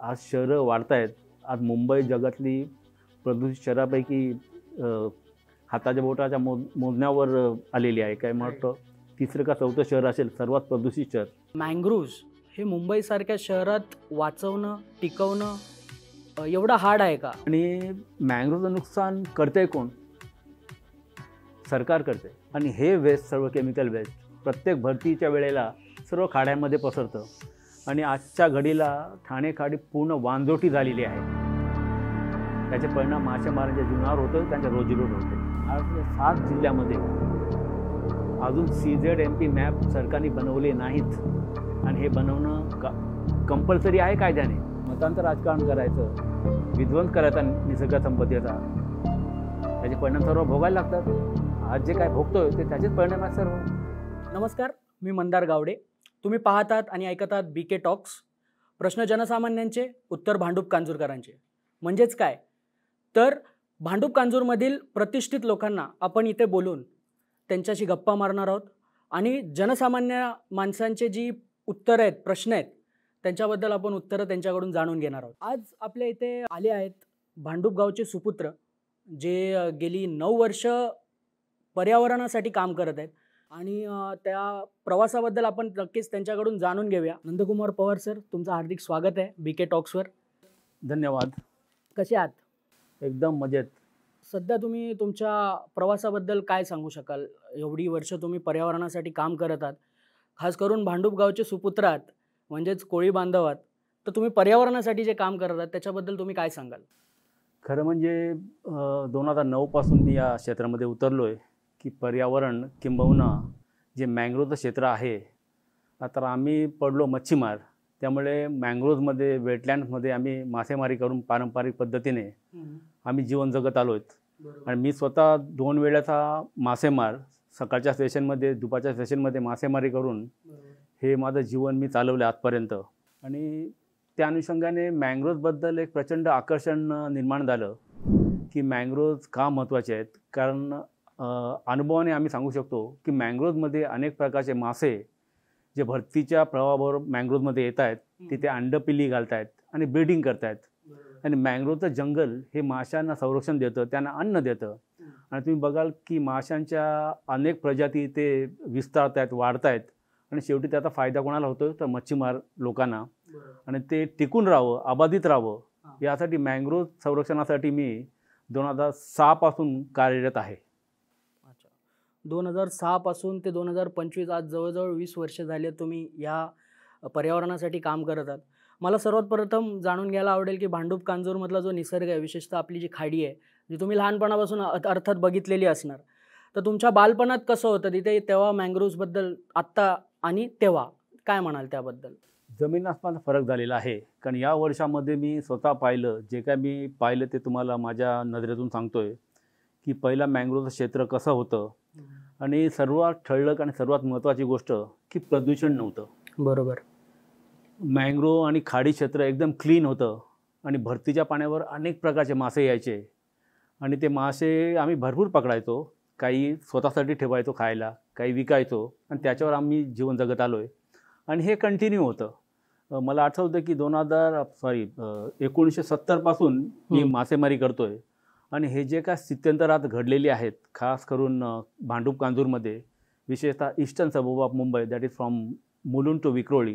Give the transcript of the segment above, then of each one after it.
आज शहरं वाढत आहेत. आज मुंबई जगातली प्रदूषित शहरापैकी हाताच्या बोटाच्या मोजण्यावर आलेली आहे. काय म्हणतो तिसरं का चौथं शहर असेल सर्वात प्रदूषित शहर. मँग्रोव्ज हे मुंबईसारख्या शहरात वाचवणं टिकवणं एवढं हार्ड आहे का? आणि मँग्रोव्हचं नुकसान करते कोण? सरकार करते. आणि हे वेस्ट सर्व केमिकल वेस्ट प्रत्येक भरतीच्या वेळेला सर्व खाड्यांमध्ये पसरतं. आणि आजच्या घडीला ठाणे खाडी पूर्ण वांजोटी झालेली आहे. त्याचे परिणाम मासेमारांच्या जीवनावर होतो, त्यांच्या रोजीरोट होते. आज 7 जिल्ह्यामध्ये अजून CZMP मॅप सरकारने बनवले नाहीत. आणि हे बनवणं कंपल्सरी आहे कायद्याने. मतांचं राजकारण करायचं, विध्वंस करायचा निसर्ग संपत्तीचा, त्याचे परिणाम सर्व भोगायला लागतात. आज जे काय भोगतोय ते त्याचेच परिणाम आहेत सर्व. नमस्कार, मी मंदार गावडे. तुम्ही पाहतात आणि ऐकतात BK टॉक्स. प्रश्न जनसामान्यांचे, उत्तर भांडूप कांजूरकरांचे. म्हणजेच काय तर भांडूप कांजूरमधील प्रतिष्ठित लोकांना आपण इथे बोलून त्यांच्याशी गप्पा मारणार आहोत आणि जनसामान्य माणसांचे जी उत्तरं आहेत, प्रश्न आहेत, त्यांच्याबद्दल आपण उत्तरं त्यांच्याकडून जाणून घेणार आहोत. आज आपल्या इथे आले आहेत भांडूप गावचे सुपुत्र, जे गेली 9 वर्ष पर्यावरणासाठी काम करत आहेत. आणि त्या प्रवासाबद्दल आपण नक्कीच त्यांच्याकडून जाणून घेऊया. नंदकुमार पवार सर, तुमचं हार्दिक स्वागत आहे BK टॉक्सवर. धन्यवाद. कसे आहात? एकदम मजेत. सध्या तुम्ही तुमच्या प्रवासाबद्दल काय सांगू शकाल? एवढी वर्ष तुम्ही पर्यावरणासाठी काम करत आहात, खास करून भांडूप गावचे सुपुत्र आहात, म्हणजेच कोळी बांधव आहात. तर तुम्ही पर्यावरणासाठी जे काम करत आहात त्याच्याबद्दल तुम्ही काय सांगाल? खरं म्हणजे 2009 पासून मी या क्षेत्रामध्ये उतरलो आहे की पर्यावरण किंबहुना जे मँग्रोव्हचं क्षेत्र आहे. आता आम्ही पडलो मच्छीमार, त्यामुळे मँग्रोव्हमध्ये वेटलँड्समध्ये आम्ही मासेमारी करून पारंपरिक पद्धतीने आम्ही जीवन जगत आलो आहेत. आणि मी स्वतः 2 वेळेचा मासेमार, सकाळच्या सेशनमध्ये दुपारच्या सेशनमध्ये मासेमारी करून हे माझं जीवन मी चालवलं आजपर्यंत. आणि त्या अनुषंगाने मँग्रोव्हबद्दल एक प्रचंड आकर्षण निर्माण झालं की मँग्रोव्ह का महत्त्वाचे आहेत. कारण अनुभवाने आम्ही सांगू शकतो की मँग्रोव्हमध्ये अनेक प्रकारचे मासे जे भरतीच्या प्रवाहाबरोबर मँग्रोव्हमध्ये येत आहेत, तिथे अंडपिल्ली घालत आहेत आणि ब्रीडिंग करत आहेत. आणि मँग्रोव्हचं जंगल हे माशांना संरक्षण देतं, त्यांना अन्न देतं. आणि तुम्ही बघाल की माशांच्या अनेक प्रजाती ते विस्तारत आहेत, वाढत आहेत. आणि शेवटी त्याचा फायदा कोणाला होतो तर मच्छीमार लोकांना. आणि ते टिकून राहावं, अबाधित राहावं, यासाठी मँग्रोव्ह संरक्षणासाठी मी 2006 पासून कार्यरत आहे. 2006 पासून ते 2025 आज जवळजवळ 20 वर्ष झाले तुम्ही या पर्यावरणासाठी काम करत आहात. मला सर्वात प्रथम जाणून घ्यायला आवडेल की भांडूप कांजूरमधला जो निसर्ग आहे, विशेषतः आपली जी खाडी आहे, जी तुम्ही लहानपणापासून अर्थात बघितलेली असणार, तर तुमच्या बालपणात कसं होतं तिथे? तेव्हा मँग्रोव्हबद्दल आत्ता आणि तेव्हा काय म्हणाल त्याबद्दल? जमीन आसमानचा फरक झालेला आहे. कारण या वर्षामध्ये मी स्वतः पाहिलं, जे काय मी पाहिलं ते तुम्हाला माझ्या नजरेतून सांगतोय की पहिला मँग्रोव्हचं क्षेत्र कसं होतं. आणि सर्वात ठळक आणि सर्वात महत्त्वाची गोष्ट की प्रदूषण नव्हतं. बरोबर. मँग्रोव्ह आणि खाडी क्षेत्र एकदम क्लीन होतं. आणि भरतीच्या पाण्यावर अनेक प्रकारचे मासे यायचे. आणि ते मासे आम्ही भरपूर पकडायचो. काही स्वतःसाठी ठेवायचो खायला, काही विकायचो. आणि त्याच्यावर आम्ही जीवन जगत आलो आहे. आणि हे कंटिन्यू होतं. मला आठवतं की 1970 पासून मी मासेमारी करतो आहे. आणि हे जे काय स्थित्यंतरात घडलेली आहेत, खास करून भांडूप कांजूरमध्ये, विशेषतः eastern suburb of Mumbai, that is from Mulund to Vikhroli,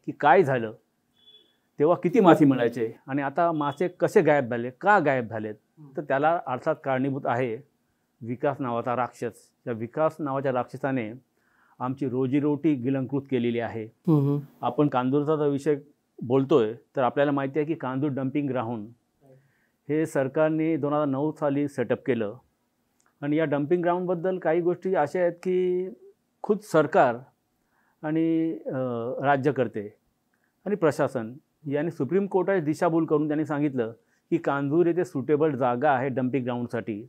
की काय झालं तेव्हा किती मासे मिळायचे आणि आता मासे कसे गायब झाले, का गायब झालेत, तर त्याला अर्थात कारणीभूत आहे विकास नावाचा राक्षस. त्या विकास नावाच्या राक्षसाने आमची रोजीरोटी गिलंकृत केलेली आहे. आपण कांजूरचा जर विषय बोलतोय तर आपल्याला माहिती आहे की कांजूर डम्पिंग ग्राउंड हे सरकारने 2009 साली सेटअप केलं. आणि या डम्पिंग ग्राउंडबद्दल काही गोष्टी अशा आहेत की खुद सरकार आणि राज्यकर्ते आणि प्रशासन यांनी सुप्रीम कोर्टाची दिशाभूल करून त्यांनी सांगितलं की कांजूर येथे सुटेबल जागा आहे डम्पिंग ग्राउंडसाठी.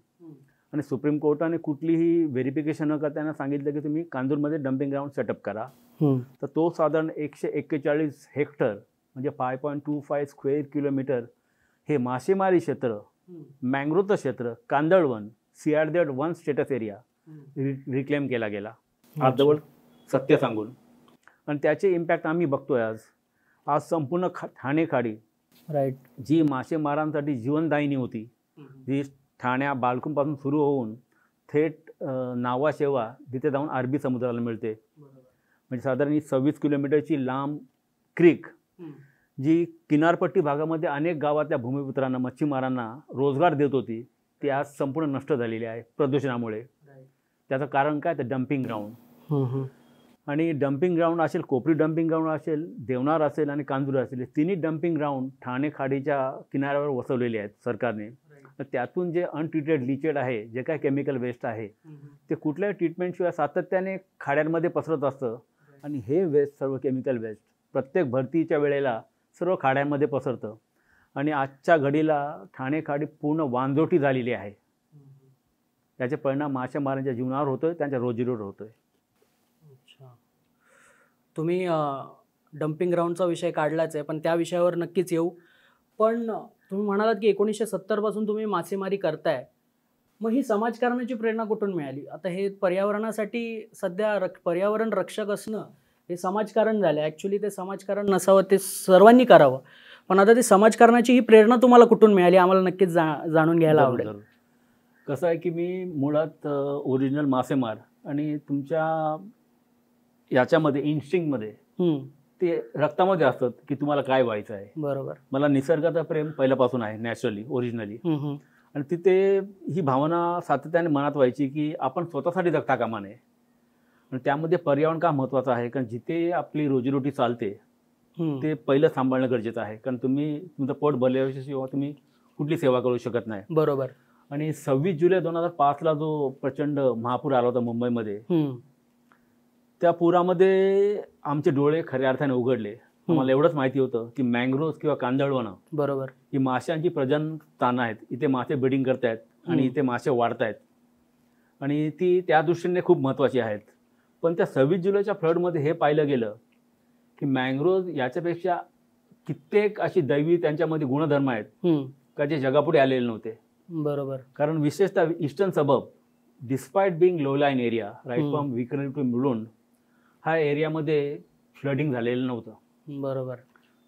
आणि सुप्रीम कोर्टाने कुठलीही व्हेरिफिकेशन न करता त्यांना सांगितलं की तुम्ही कांजूरमध्ये डम्पिंग ग्राउंड सेटअप करा. तर तो साधारण 141 हेक्टर म्हणजे 5.25 स्क्वेअर किलोमीटर हे मासेमारी क्षेत्र, मँग्रोव्हचं क्षेत्र, कांदळवन, CRZ 1 स्टेटस एरिया रिक्लेम केला गेला अर्धवट सत्य सांगून. आणि त्याचे इम्पॅक्ट आम्ही बघतोय आज. आज संपूर्ण ठाणे खाडी राईट. जी मासेमारांसाठी जीवनदायिनी होती, जी ठाण्या बालकुंपासून सुरू होऊन थेट नावाशेवा तिथे जाऊन अरबी समुद्राला मिळते. म्हणजे साधारण ही 26 किलोमीटरची लांब क्रीक जी किनारपट्टी भागामध्ये अनेक गावातल्या भूमिपुत्रांना मच्छीमारांना रोजगार देत होती, ती आज संपूर्ण नष्ट झालेली आहे प्रदूषणामुळे. त्याचं कारण काय, तर डम्पिंग ग्राउंड. आणि डम्पिंग ग्राउंड असेल, कोपरी डम्पिंग ग्राउंड असेल, देवनार असेल आणि कांजूर असेल, तिन्ही डम्पिंग ग्राउंड ठाणे खाडीच्या किनाऱ्यावर वसवलेले आहेत सरकारने. तर त्यातून जे अनट्रीटेड लिचेड आहे, जे काय केमिकल वेस्ट आहे, ते कुठल्याही ट्रीटमेंटशिवाय सातत्याने खाड्यांमध्ये पसरत असतं. आणि हे वेस्ट, सर्व केमिकल वेस्ट प्रत्येक भरतीच्या वेळेला सर्व खाड्यांमध्ये पसरतं. आणि आजच्या घडीला ठाणे खाडी पूर्ण वांजोटी झालेली आहे. त्याचे परिणाम मासेमारांच्या जीवनावर होतोय, त्यांच्या रोजीरोटीवर होतोय. अच्छा, तुम्ही डम्पिंग ग्राउंडचा विषय काढलाच आहे, पण त्या विषयावर नक्कीच येऊ. पण तुम्ही म्हणालात की 1970 पासून तुम्ही मासेमारी करताय. मग ही समाजकारणाची प्रेरणा कुठून मिळाली? आता हे पर्यावरणासाठी सध्या पर्यावरण रक्षक असणं हे समाजकारण झालं. ॲक्च्युली ते समाजकारण नसावं, ते सर्वांनी करावं. पण आता ती समाजकारणाची ही प्रेरणा तुम्हाला कुठून मिळाली, आम्हाला नक्कीच जाणून घ्यायला आवडेल. कसं आहे की मी मुळात ओरिजिनल मासेमार, आणि तुमच्या याच्यामध्ये इन्स्टिंक्टमध्ये ते रक्तामध्ये असतात की तुम्हाला काय व्हायचं आहे. बरोबर. मला निसर्गाचा प्रेम पहिल्यापासून आहे, नॅचरली, ओरिजिनली. आणि तिथे ही भावना सातत्याने मनात व्हायची की आपण स्वतःसाठी जगता कामा नये. आणि त्यामध्ये पर्यावरण का महत्त्वाचं आहे, कारण जिथे आपली रोजीरोटी चालते ते पहिलं सांभाळणं गरजेचं आहे. कारण तुम्ही तुमचं पोट भरल्याशिवाय तुम्ही कुठली सेवा करू शकत नाही. बरोबर. आणि 26 जुलै 2005ला जो प्रचंड महापूर आला होता मुंबईमध्ये, त्या पुरामध्ये आमचे डोळे खऱ्या अर्थाने उघडले. आम्हाला एवढंच माहिती होतं की मँग्रोव्ह किंवा कांदळवनं, बरोबर, ही माशांची प्रजनन स्थानं आहेत. इथे मासे ब्रीडिंग करतायत आणि इथे मासे वाढतायत, आणि ती त्या दृष्टीने खूप महत्त्वाची आहेत. पण त्या 26 जुलैच्या फ्लडमध्ये हे पाहिलं गेलं की मँग्रोव्ह याच्यापेक्षा कित्येक अशी दैवी त्यांच्यामध्ये गुणधर्म आहेत का जे जगापुढे आलेले नव्हते. बरोबर. कारण विशेषतः eastern suburb, despite being low line area, right from Vikhroli to Mulund, हा एरियामध्ये फ्लडिंग झालेलं नव्हतं. बरोबर.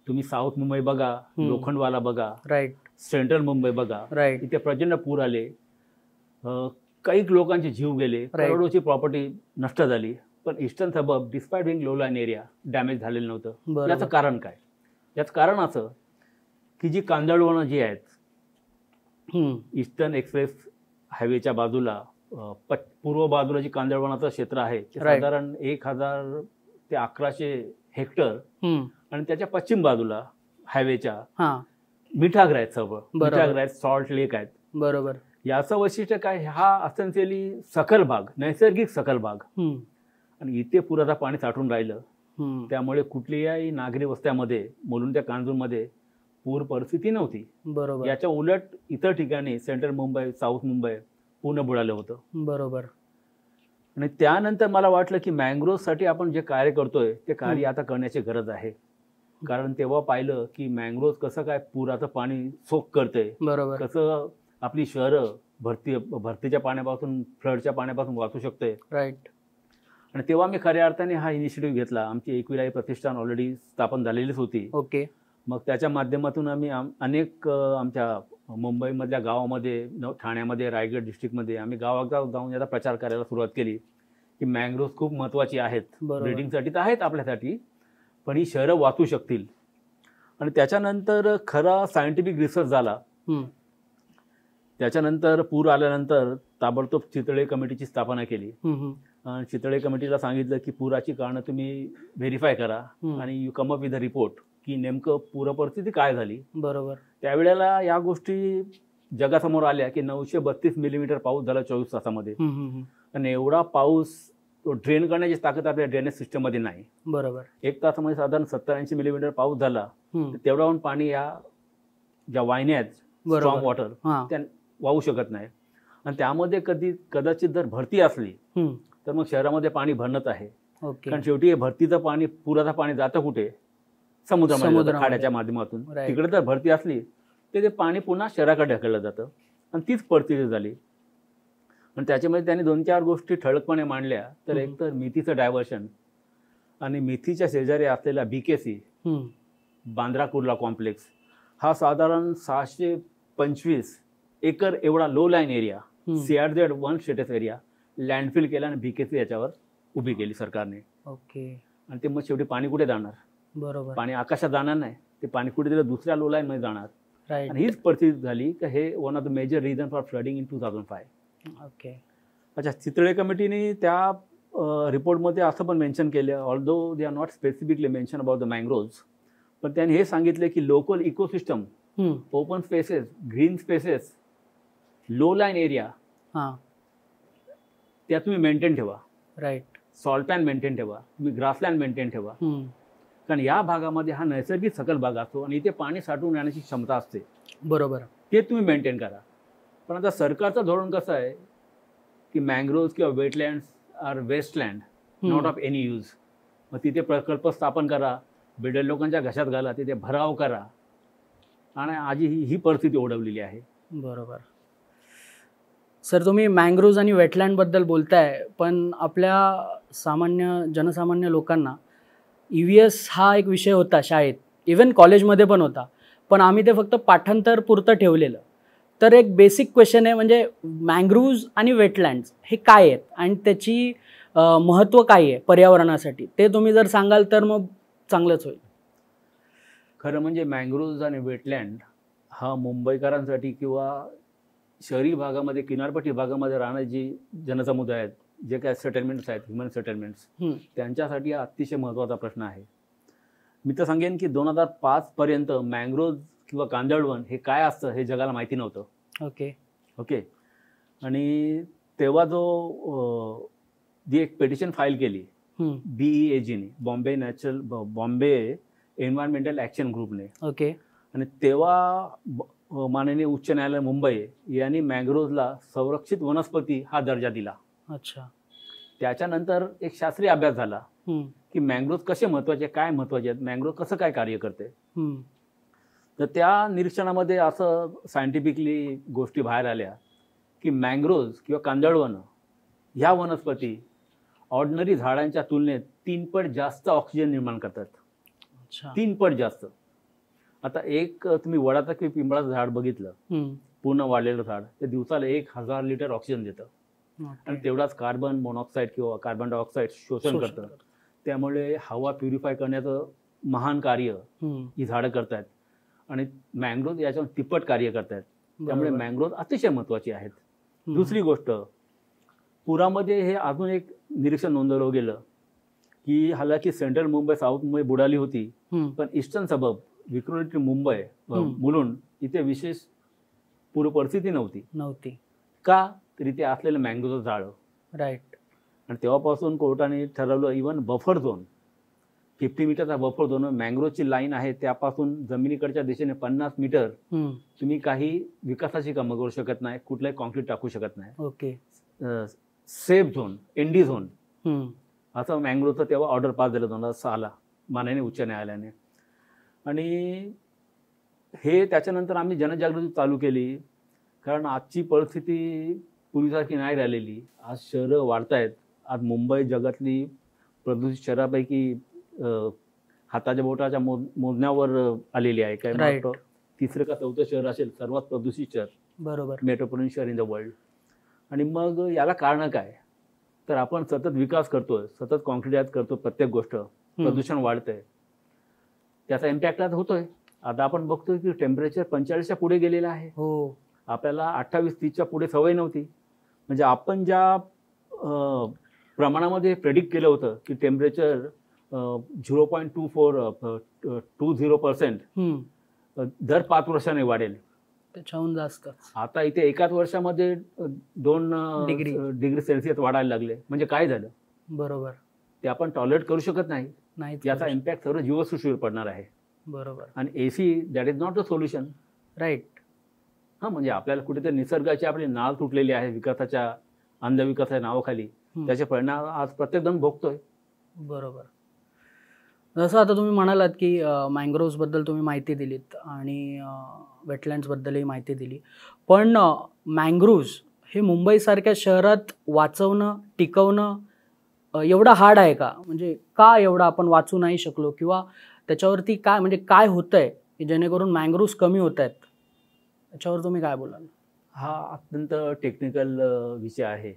तुम्ही साऊथ मुंबई बघा, लोखंडवाला बघा, राईट, सेंट्रल मुंबई बघा, राईट, इथे प्रचंड पूर आले, काही लोकांचे जीव गेले, करोडोची प्रॉपर्टी नष्ट झाली. पण eastern suburb, despite being low line area, damage झालेलं नव्हतं. याचं कारण काय? याचं कारण असं की जी कांदळवनं जी आहेत ईस्टर्न एक्सप्रेस हायवेच्या बाजूला, पूर्व बाजूला जी कांदळवनाचं क्षेत्र आहे ते साधारण 1000 ते 1100 हेक्टर, आणि त्याच्या पश्चिम बाजूला हायवेच्या मिठागर आहेत, सर्व मिठागर आहेत, सॉल्ट लेक आहेत. बरोबर. याचं वैशिष्ट्य काय, हा असेन्शियली सखल भाग, नैसर्गिक सखल भाग, आणि इथे पुराचं पाणी साठून राहिलं. त्यामुळे कुठल्याही नागरी वस्त्यामध्ये, मुलुंड त्या कांजूरमध्ये पूर परिस्थिती नव्हती. बरोबर. याच्या उलट इतर ठिकाणी सेंट्रल मुंबई, साऊथ मुंबई पूर्ण बुडालं होतं. बरोबर. आणि त्यानंतर मला वाटलं की मँग्रोव्हसाठी आपण जे कार्य करतोय ते कार्य आता करण्याची गरज आहे. कारण तेव्हा पाहिलं की मँग्रोव्ह कसं काय पुराचं पाणी सोक करतंय, बरोबर, कसं आपली शहरं भरतीच्या पाण्यापासून, फ्लडच्या पाण्यापासून वाचू शकते. राईट. आणि तेव्हा मी खऱ्या अर्थाने हा इनिशिएटिव्ह घेतला. आमची एकविराई प्रतिष्ठान ऑलरेडी स्थापन झालेलीच होती. ओके. मग त्याच्या माध्यमातून आम्ही अनेक आमच्या मुंबईमधल्या गावामध्ये, ठाण्यामध्ये, रायगड डिस्ट्रिक्टमध्ये आम्ही गावागाव जाऊन याचा प्रचार करायला सुरुवात केली की मँग्रोव्ह खूप महत्त्वाची आहेत, ब्रीडिंगसाठी तर आहेत आपल्यासाठी, पण ही शहरं वाचू शकतील. आणि त्याच्यानंतर खरा सायंटिफिक रिसर्च झाला. त्याच्यानंतर पूर आल्यानंतर ताबडतोब चितळे कमिटीची स्थापना केली. चितळे कमिटीला सांगितलं की पुराची कारणं तुम्ही व्हेरीफाय करा आणि you come up with a report की नेमकं पूर परिस्थिती काय झाली. बरोबर. त्यावेळेला या गोष्टी जगासमोर आल्या की 932 मिलीमीटर पाऊस झाला 24 तासामध्ये. आणि एवढा पाऊस तो ड्रेन करण्याची ताकद आपल्या ड्रेनेज सिस्टममध्ये नाही. बरोबर. 1 तासामध्ये साधारण 70-80 मिलीमीटर पाऊस झाला, तेवढा पाणी या ज्या वाहिन्या आहेत, स्ट्रॉंग वॉटर, त्या वाहू शकत नाही. आणि त्यामध्ये कदाचित जर भरती असली तर मग शहरामध्ये पाणी भरणंच आहे. कारण शेवटी भरतीचं पाणी, पुराचं पाणी जातं कुठे? समुद्रामध्ये, खाड्याच्या माध्यमातून. तिकडे जर भरती असली तर ते पाणी पुन्हा शहराकडे ढकललं जातं, आणि तीच परिस्थिती झाली. आणि त्याच्यामध्ये त्यांनी 2-4 गोष्टी ठळकपणे मांडल्या. तर एक तर मिथीचं डायव्हर्शन, आणि मिथीच्या शेजारी असलेला BKC, बांद्रा कुर्ला कॉम्प्लेक्स, हा साधारण 625 एकर एवढा low line area CRZ 1 status area landfill केला आणि BKC याच्यावर उभी केली सरकारने. ओके. आणि ते मग शेवटी पाणी कुठे जाणार? बरोबर. पाणी आकाशात जाणार नाही, ते पाणी कुठेतरी दुसऱ्या लो लाईन मध्ये जाणार. राईट. आणि हीच परिस्थिती झाली की हे one of the major reason for flooding in 2005. Okay. अच्छा, चितळे कमिटीने त्या रिपोर्टमध्ये असं पण मेन्शन केलं, although they are not specifically mention about the mangroves, पण त्यांनी हे सांगितलं की local ecosystem, open spaces, green spaces, low line area हां. त्या तुम्ही मेंटेन ठेवा. राईट. सॉल्ट पॅन मेंटेन ठेवा, तुम्ही ग्रासलँड मेंटेन ठेवा, कारण या भागामध्ये हा नैसर्गिक सकल भाग असतो आणि इथे पाणी साठवून येण्याची क्षमता असते. बरोबर. ते तुम्ही मेंटेन करा. पण आता सरकारचं धोरण कसं आहे की मँग्रोव्ज किंवा wetlands are wasteland, not of any use. मग तिथे प्रकल्प स्थापन करा, बिल्डर लोकांच्या घशात घाला, तिथे भराव करा, आणि आजी ही परिस्थिती ओढवलेली आहे. बरोबर. सर, तुम्ही मँग्रोव्ज आणि वेटलँडबद्दल बोलताय, पण आपल्या जनसामान्य लोकांना EVS हा एक विषय होता शाळेत, इवन कॉलेजमध्ये पण होता, पण आम्ही ते फक्त पाठांतर पुरतं ठेवलेलं. तर एक बेसिक क्वेश्चन आहे, म्हणजे मँग्रोव्ज आणि वेटलँड्स हे काय आहेत आणि त्याची महत्त्व काय आहे पर्यावरणासाठी, ते तुम्ही जर सांगाल तर मग चांगलंच होईल. खरं म्हणजे मँग्रोव्ज आणि वेटलँड हा मुंबईकरांसाठी किंवा शहरी भागामध्ये किनारपट्टी भागामध्ये राहणारे जी जनसमुदाय आहेत, जे काय सेटलमेंट्स आहेत, ह्युमन सेटलमेंट्स, त्यांच्यासाठी हा अतिशय महत्त्वाचा प्रश्न आहे. मी तर सांगेन की 2005 पर्यंत मँग्रोव्ज किंवा कांदळवन हे काय असतं हे जगाला माहिती नव्हतं. ओके. आणि तेव्हा जी एक पिटिशन फाईल केली BEAGने, बॉम्बे एन्व्हायरमेंटल ॲक्शन ग्रुपने. ओके. आणि तेव्हा माननीय उच्च न्यायालय मुंबई यांनी मँग्रोव्जला संरक्षित वनस्पती हा दर्जा दिला. अच्छा. त्याच्यानंतर एक शास्त्रीय अभ्यास झाला की मँग्रोव्ज कसे महत्त्वाचे, काय महत्त्वाचे आहेत, मँग्रोव्ज कसं काय कार्य करते. तर त्या निरीक्षणामध्ये असं सायंटिफिकली गोष्टी बाहेर आल्या की मँग्रोव्ज किंवा कांदळवन ह्या वनस्पती ऑर्डिनरी झाडांच्या तुलनेत 3 पट जास्त ऑक्सिजन निर्माण करतात. 3 पट जास्त. आता एक तुम्ही वडाचं किंवा पिंपळाचं झाड बघितलं, पूर्ण वाढलेलं झाड, ते दिवसाला 1000 लिटर ऑक्सिजन देतं आणि तेवढाच कार्बन मोनॉक्साईड किंवा कार्बन डायऑक्साईड शोषण करतं. त्यामुळे हवा प्युरिफाय करण्याचं महान कार्य ही झाडं करतात आणि मँग्रोव्ज याच्यावर तिप्पट कार्य करतात. त्यामुळे मँग्रोव्ज अतिशय महत्त्वाची आहेत. दुसरी गोष्ट, पुरामध्ये हे अजून एक निरीक्षण नोंदवलं गेलं की हालाकी सेंट्रल मुंबई, साऊथ मुंबई बुडाली होती, पण ईस्टर्न सबब विक्रोळी टू मुंबई, मुलुंड इथे विशेष पूर परिस्थिती नव्हती. का? तर इथे असलेलं मँग्रोव्ह झाडं. राईट. आणि तेव्हापासून कोर्टाने ठरवलं इव्हन बफर झोन, 50 मीटरचा बफर झोन, मँग्रोव्हची लाईन आहे त्यापासून जमिनीकडच्या दिशेने 50 मीटर तुम्ही काही विकासाची कामं करू शकत नाही, कुठलंही कॉन्क्रीट टाकू शकत नाही. Okay. Safe zone, ND zone, असं मँग्रोव्हचं तेव्हा ऑर्डर पास झालं 2006 माननीय उच्च न्यायालयाने. आणि हे त्याच्यानंतर आम्ही जनजागृती चालू केली, कारण आजची परिस्थिती पूर्वीसारखी नाही राहिलेली. आज शहरं वाढत आहेत. आज मुंबई जगातली प्रदूषित शहरापैकी हाताच्या बोटाच्या मोजण्यावर आलेली आहे. काय म्हणतो, 3रं का 4थं शहर असेल सर्वात प्रदूषित शहर. बरोबर. मेट्रोपॉलिटन शहर इन द वर्ल्ड. आणि मग याला कारण काय? तर आपण सतत विकास करतोय, सतत कॉन्क्रीटाईज करतो, प्रत्येक गोष्ट, प्रदूषण वाढतंय, त्याचा इम्पॅक्ट आज होतोय. आता आपण बघतोय की टेम्परेचर 45च्या पुढे गेलेलं आहे. आपल्याला 28-30च्या पुढे सवय नव्हती. म्हणजे आपण ज्या प्रमाणामध्ये प्रेडिक्ट केलं होतं की टेम्परेचर 0.20% दर 5 वर्षाने वाढेल, त्याच्याहून जास्त. आता इथे एकाच वर्षामध्ये 2 डिग्री सेल्सिअस वाढायला लागले. म्हणजे काय झालं? बरोबर. ते आपण टॉलरेट करू शकत नाही. याचा इम्पॅक्ट सर्व जीवसृष्टीवर पडणार आहे. बरोबर. आणि AC that is not a solution. Right. म्हणजे आपल्याला कुठेतरी निसर्गाची आपली नाळ तुटलेली आहे विकासाच्या, अंधविकासाच्या नावाखाली, त्याचे परिणाम आज प्रत्येकजण भोगतोय. बरोबर. जसं आता तुम्ही म्हणालात की मँग्रोव्जबद्दल तुम्ही माहिती दिलीत आणि वेटलँड्सबद्दलही माहिती दिली, पण मँग्रोव्ज हे मुंबईसारख्या शहरात वाचवणं, टिकवणं एवढं हार्ड आहे का? म्हणजे का एवढं आपण वाचू नाही शकलो, किंवा त्याच्यावरती काय, म्हणजे काय होतंय की जेणेकरून मँग्रोव्स कमी होत आहेत, त्याच्यावर तुम्ही काय बोलाल? हा अत्यंत टेक्निकल विषय आहे.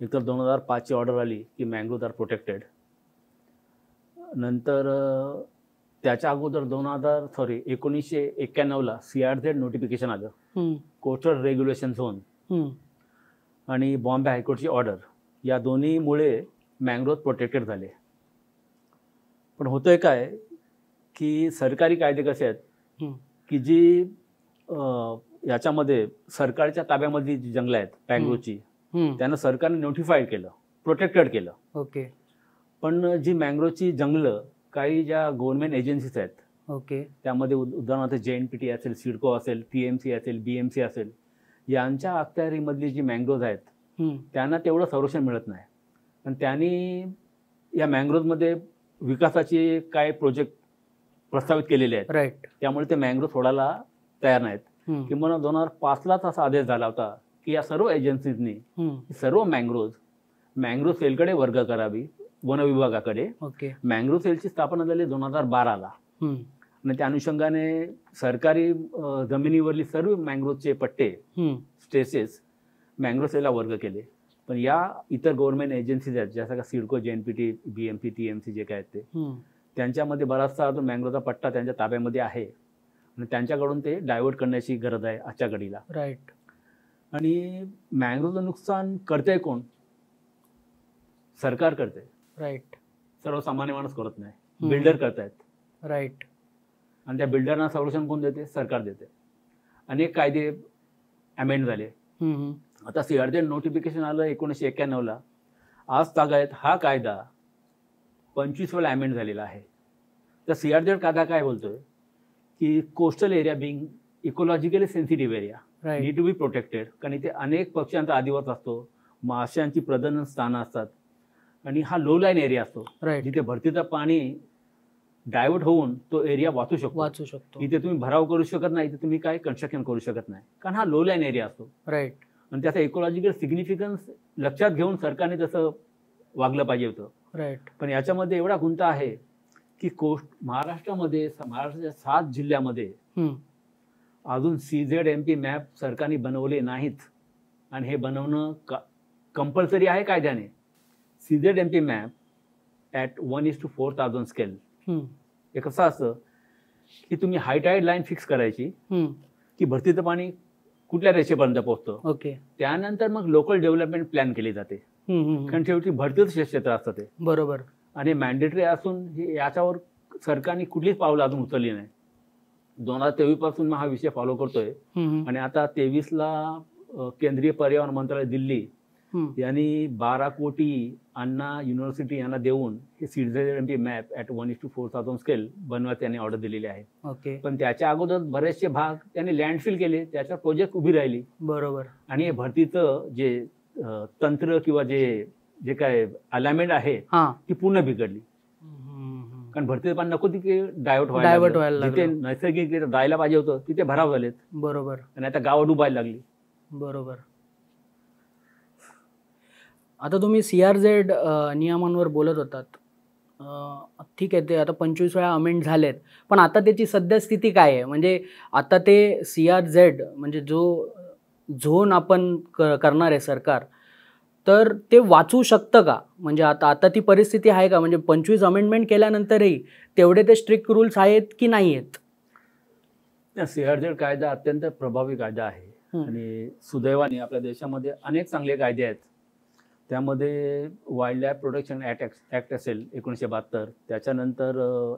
एकतर 2005ची ऑर्डर आली की मँग्रोव्ज आर प्रोटेक्टेड. नंतर त्याच्या अगोदर 1991ला CRZ नोटिफिकेशन आलं, कोस्टल रेग्युलेशन झोन, आणि बॉम्बे हायकोर्टची ऑर्डर, या दोन्हीमुळे मँग्रोव्ज प्रोटेक्टेड झाले. पण होतंय काय की सरकारी कायदे कसे आहेत की जी याच्यामध्ये सरकारच्या ताब्यामध्ये जी जंगलं आहेत मँग्रोव्हची, त्यांना सरकारने नोटिफाईड केलं, प्रोटेक्टेड केलं. ओके. पण जी मँग्रोव्हची जंगलं काही ज्या गव्हर्नमेंट एजन्सीज आहेत, ओके, त्यामध्ये उदाहरणार्थ JNPT असेल, सिडको असेल, TMC असेल, BMC असेल, यांच्या अखत्यारीमधली जी मँग्रोव्ज आहेत त्यांना तेवढं संरक्षण मिळत नाही. पण त्यांनी या मँग्रोव्जमध्ये विकासाचे काय प्रोजेक्ट प्रस्तावित केलेले आहेत, राईट. त्यामुळे ते मँग्रोव्ज सोडायला तयार नाहीत. किंवा 2005लाच असा आदेश झाला होता की या सर्व एजन्सीजनी सर्व मँग्रोव्ज सेलकडे वर्ग करावी, वन विभागाकडे. ओके. मँग्रोव्ह सेलची स्थापना झाली 2012ला, आणि त्या अनुषंगाने सरकारी जमिनीवरली सर्व मँग्रोव्हचे पट्टे, स्टेसेस मँग्रोव्ह सेलला वर्ग केले. पण या इतर गव्हर्नमेंट एजन्सीज आहेत, जसं का सिडको, JNPT, BMC, TMC जे काय आहेत ते, त्यांच्यामध्ये बराचसा अजून मँग्रोव्हचा पट्टा त्यांच्या ताब्यामध्ये आहे, आणि त्यांच्याकडून ते डायव्हर्ट करण्याची गरज आहे आजच्या घडीला. राईट. आणि मँग्रोव्हचं नुकसान करतंय कोण? सरकार करते. राईट. सर्वसामान्य माणूस करत नाही, बिल्डर करतायत. राईट. आणि त्या बिल्डरना संरक्षण कोण देते? सरकार देते. अनेक कायदे अमेंड झाले. आता CRZ नोटिफिकेशन आलं 1991ला. आज तागायत हा कायदा 25 वेळा अमेंड झालेला आहे. तर CRZ कायदा काय बोलतोय की coastal area being ecologically sensitive area need to be protected. कारण इथे अनेक पक्ष्यांचा अधिवास असतो, माशांची प्रजनन स्थानं असतात, आणि हा लो लाईन एरिया असतो जिथे भरतीचं पाणी डायव्हर्ट होऊन तो एरिया वाचू शकतो. इथे तुम्ही भराव करू शकत नाही, इथे तुम्ही काय कन्स्ट्रक्शन करू शकत नाही, कारण हा लो लाईन एरिया असतो. राईट. आणि त्याचा इकोलॉजिकल सिग्निफिकन्स लक्षात घेऊन सरकारने तसं वागलं पाहिजे होतं. राईट. पण याच्यामध्ये एवढा गुंता आहे की महाराष्ट्राच्या 7 जिल्ह्यामध्ये अजून CZMP मॅप सरकारने बनवले नाहीत, आणि हे बनवणं कंपल्सरी आहे कायद्याने. CZMP map at 1:4000 scale. हे कसं असतं की तुम्ही हायटाईड लाईन फिक्स करायची की भरतीचं पाणी कुठल्या रेषेपर्यंत पोहोचतं. ओके. त्यानंतर मग लोकल डेव्हलपमेंट प्लॅन केली जाते, कारण शेवटी भरतीचं क्षेत्र असतं ते. बरोबर. आणि मॅन्डेटरी असून याच्यावर सरकारने कुठलीच पावलं अजून उचलली नाही. 2023 पासून हा विषय फॉलो करतोय, आणि आता 23ला केंद्रीय पर्यावरण मंत्रालय दिल्ली यांनी 12 कोटी अण्णा युनिव्हर्सिटी यांना देऊन हे CZMP मॅप ॲट 1:4000 स्केल बनवायची त्यांनी ऑर्डर दिलेली आहे. ओके. पण त्याच्या अगोदर बरेचसे भाग त्यांनी लँडफिल केले, त्याच्या प्रोजेक्ट उभी राहिली. बरोबर. आणि हे भरतीचं जे तंत्र किंवा जे काय अलाइनमेंट आहे ती पूर्ण बिघडली. कारण भरतीचं पाणी नको तिथे डायव्हर्ट व्हायला, जिथे नैसर्गिक जायला पाहिजे होतं तिथे भराव झालेत. बरोबर. आणि आता गावं डुबायला लागली. बरोबर. आता तुम्ही CRZ नियमांवर बोलत होतात. ठीक आहे, ते आता 25 वेळा अमेंड झालेत, पण आता त्याची सद्यस्थिती काय आहे? म्हणजे आता ते CRZ म्हणजे जो झोन आपण करणार आहे सरकार, तर ते वाचू शकतं का? म्हणजे आता ती परिस्थिती आहे का? म्हणजे 25 अमेंडमेंट केल्यानंतरही तेवढे ते स्ट्रिक्ट रूल्स आहेत की नाही आहेत? CRZ कायदा अत्यंत प्रभावी कायदा आहे, आणि सुदैवाने आपल्या देशामध्ये अनेक चांगले कायदे आहेत. त्यामध्ये वाईल्ड लाईफ प्रोटेक्शन ॲक्ट असेल 1972, त्याच्यानंतर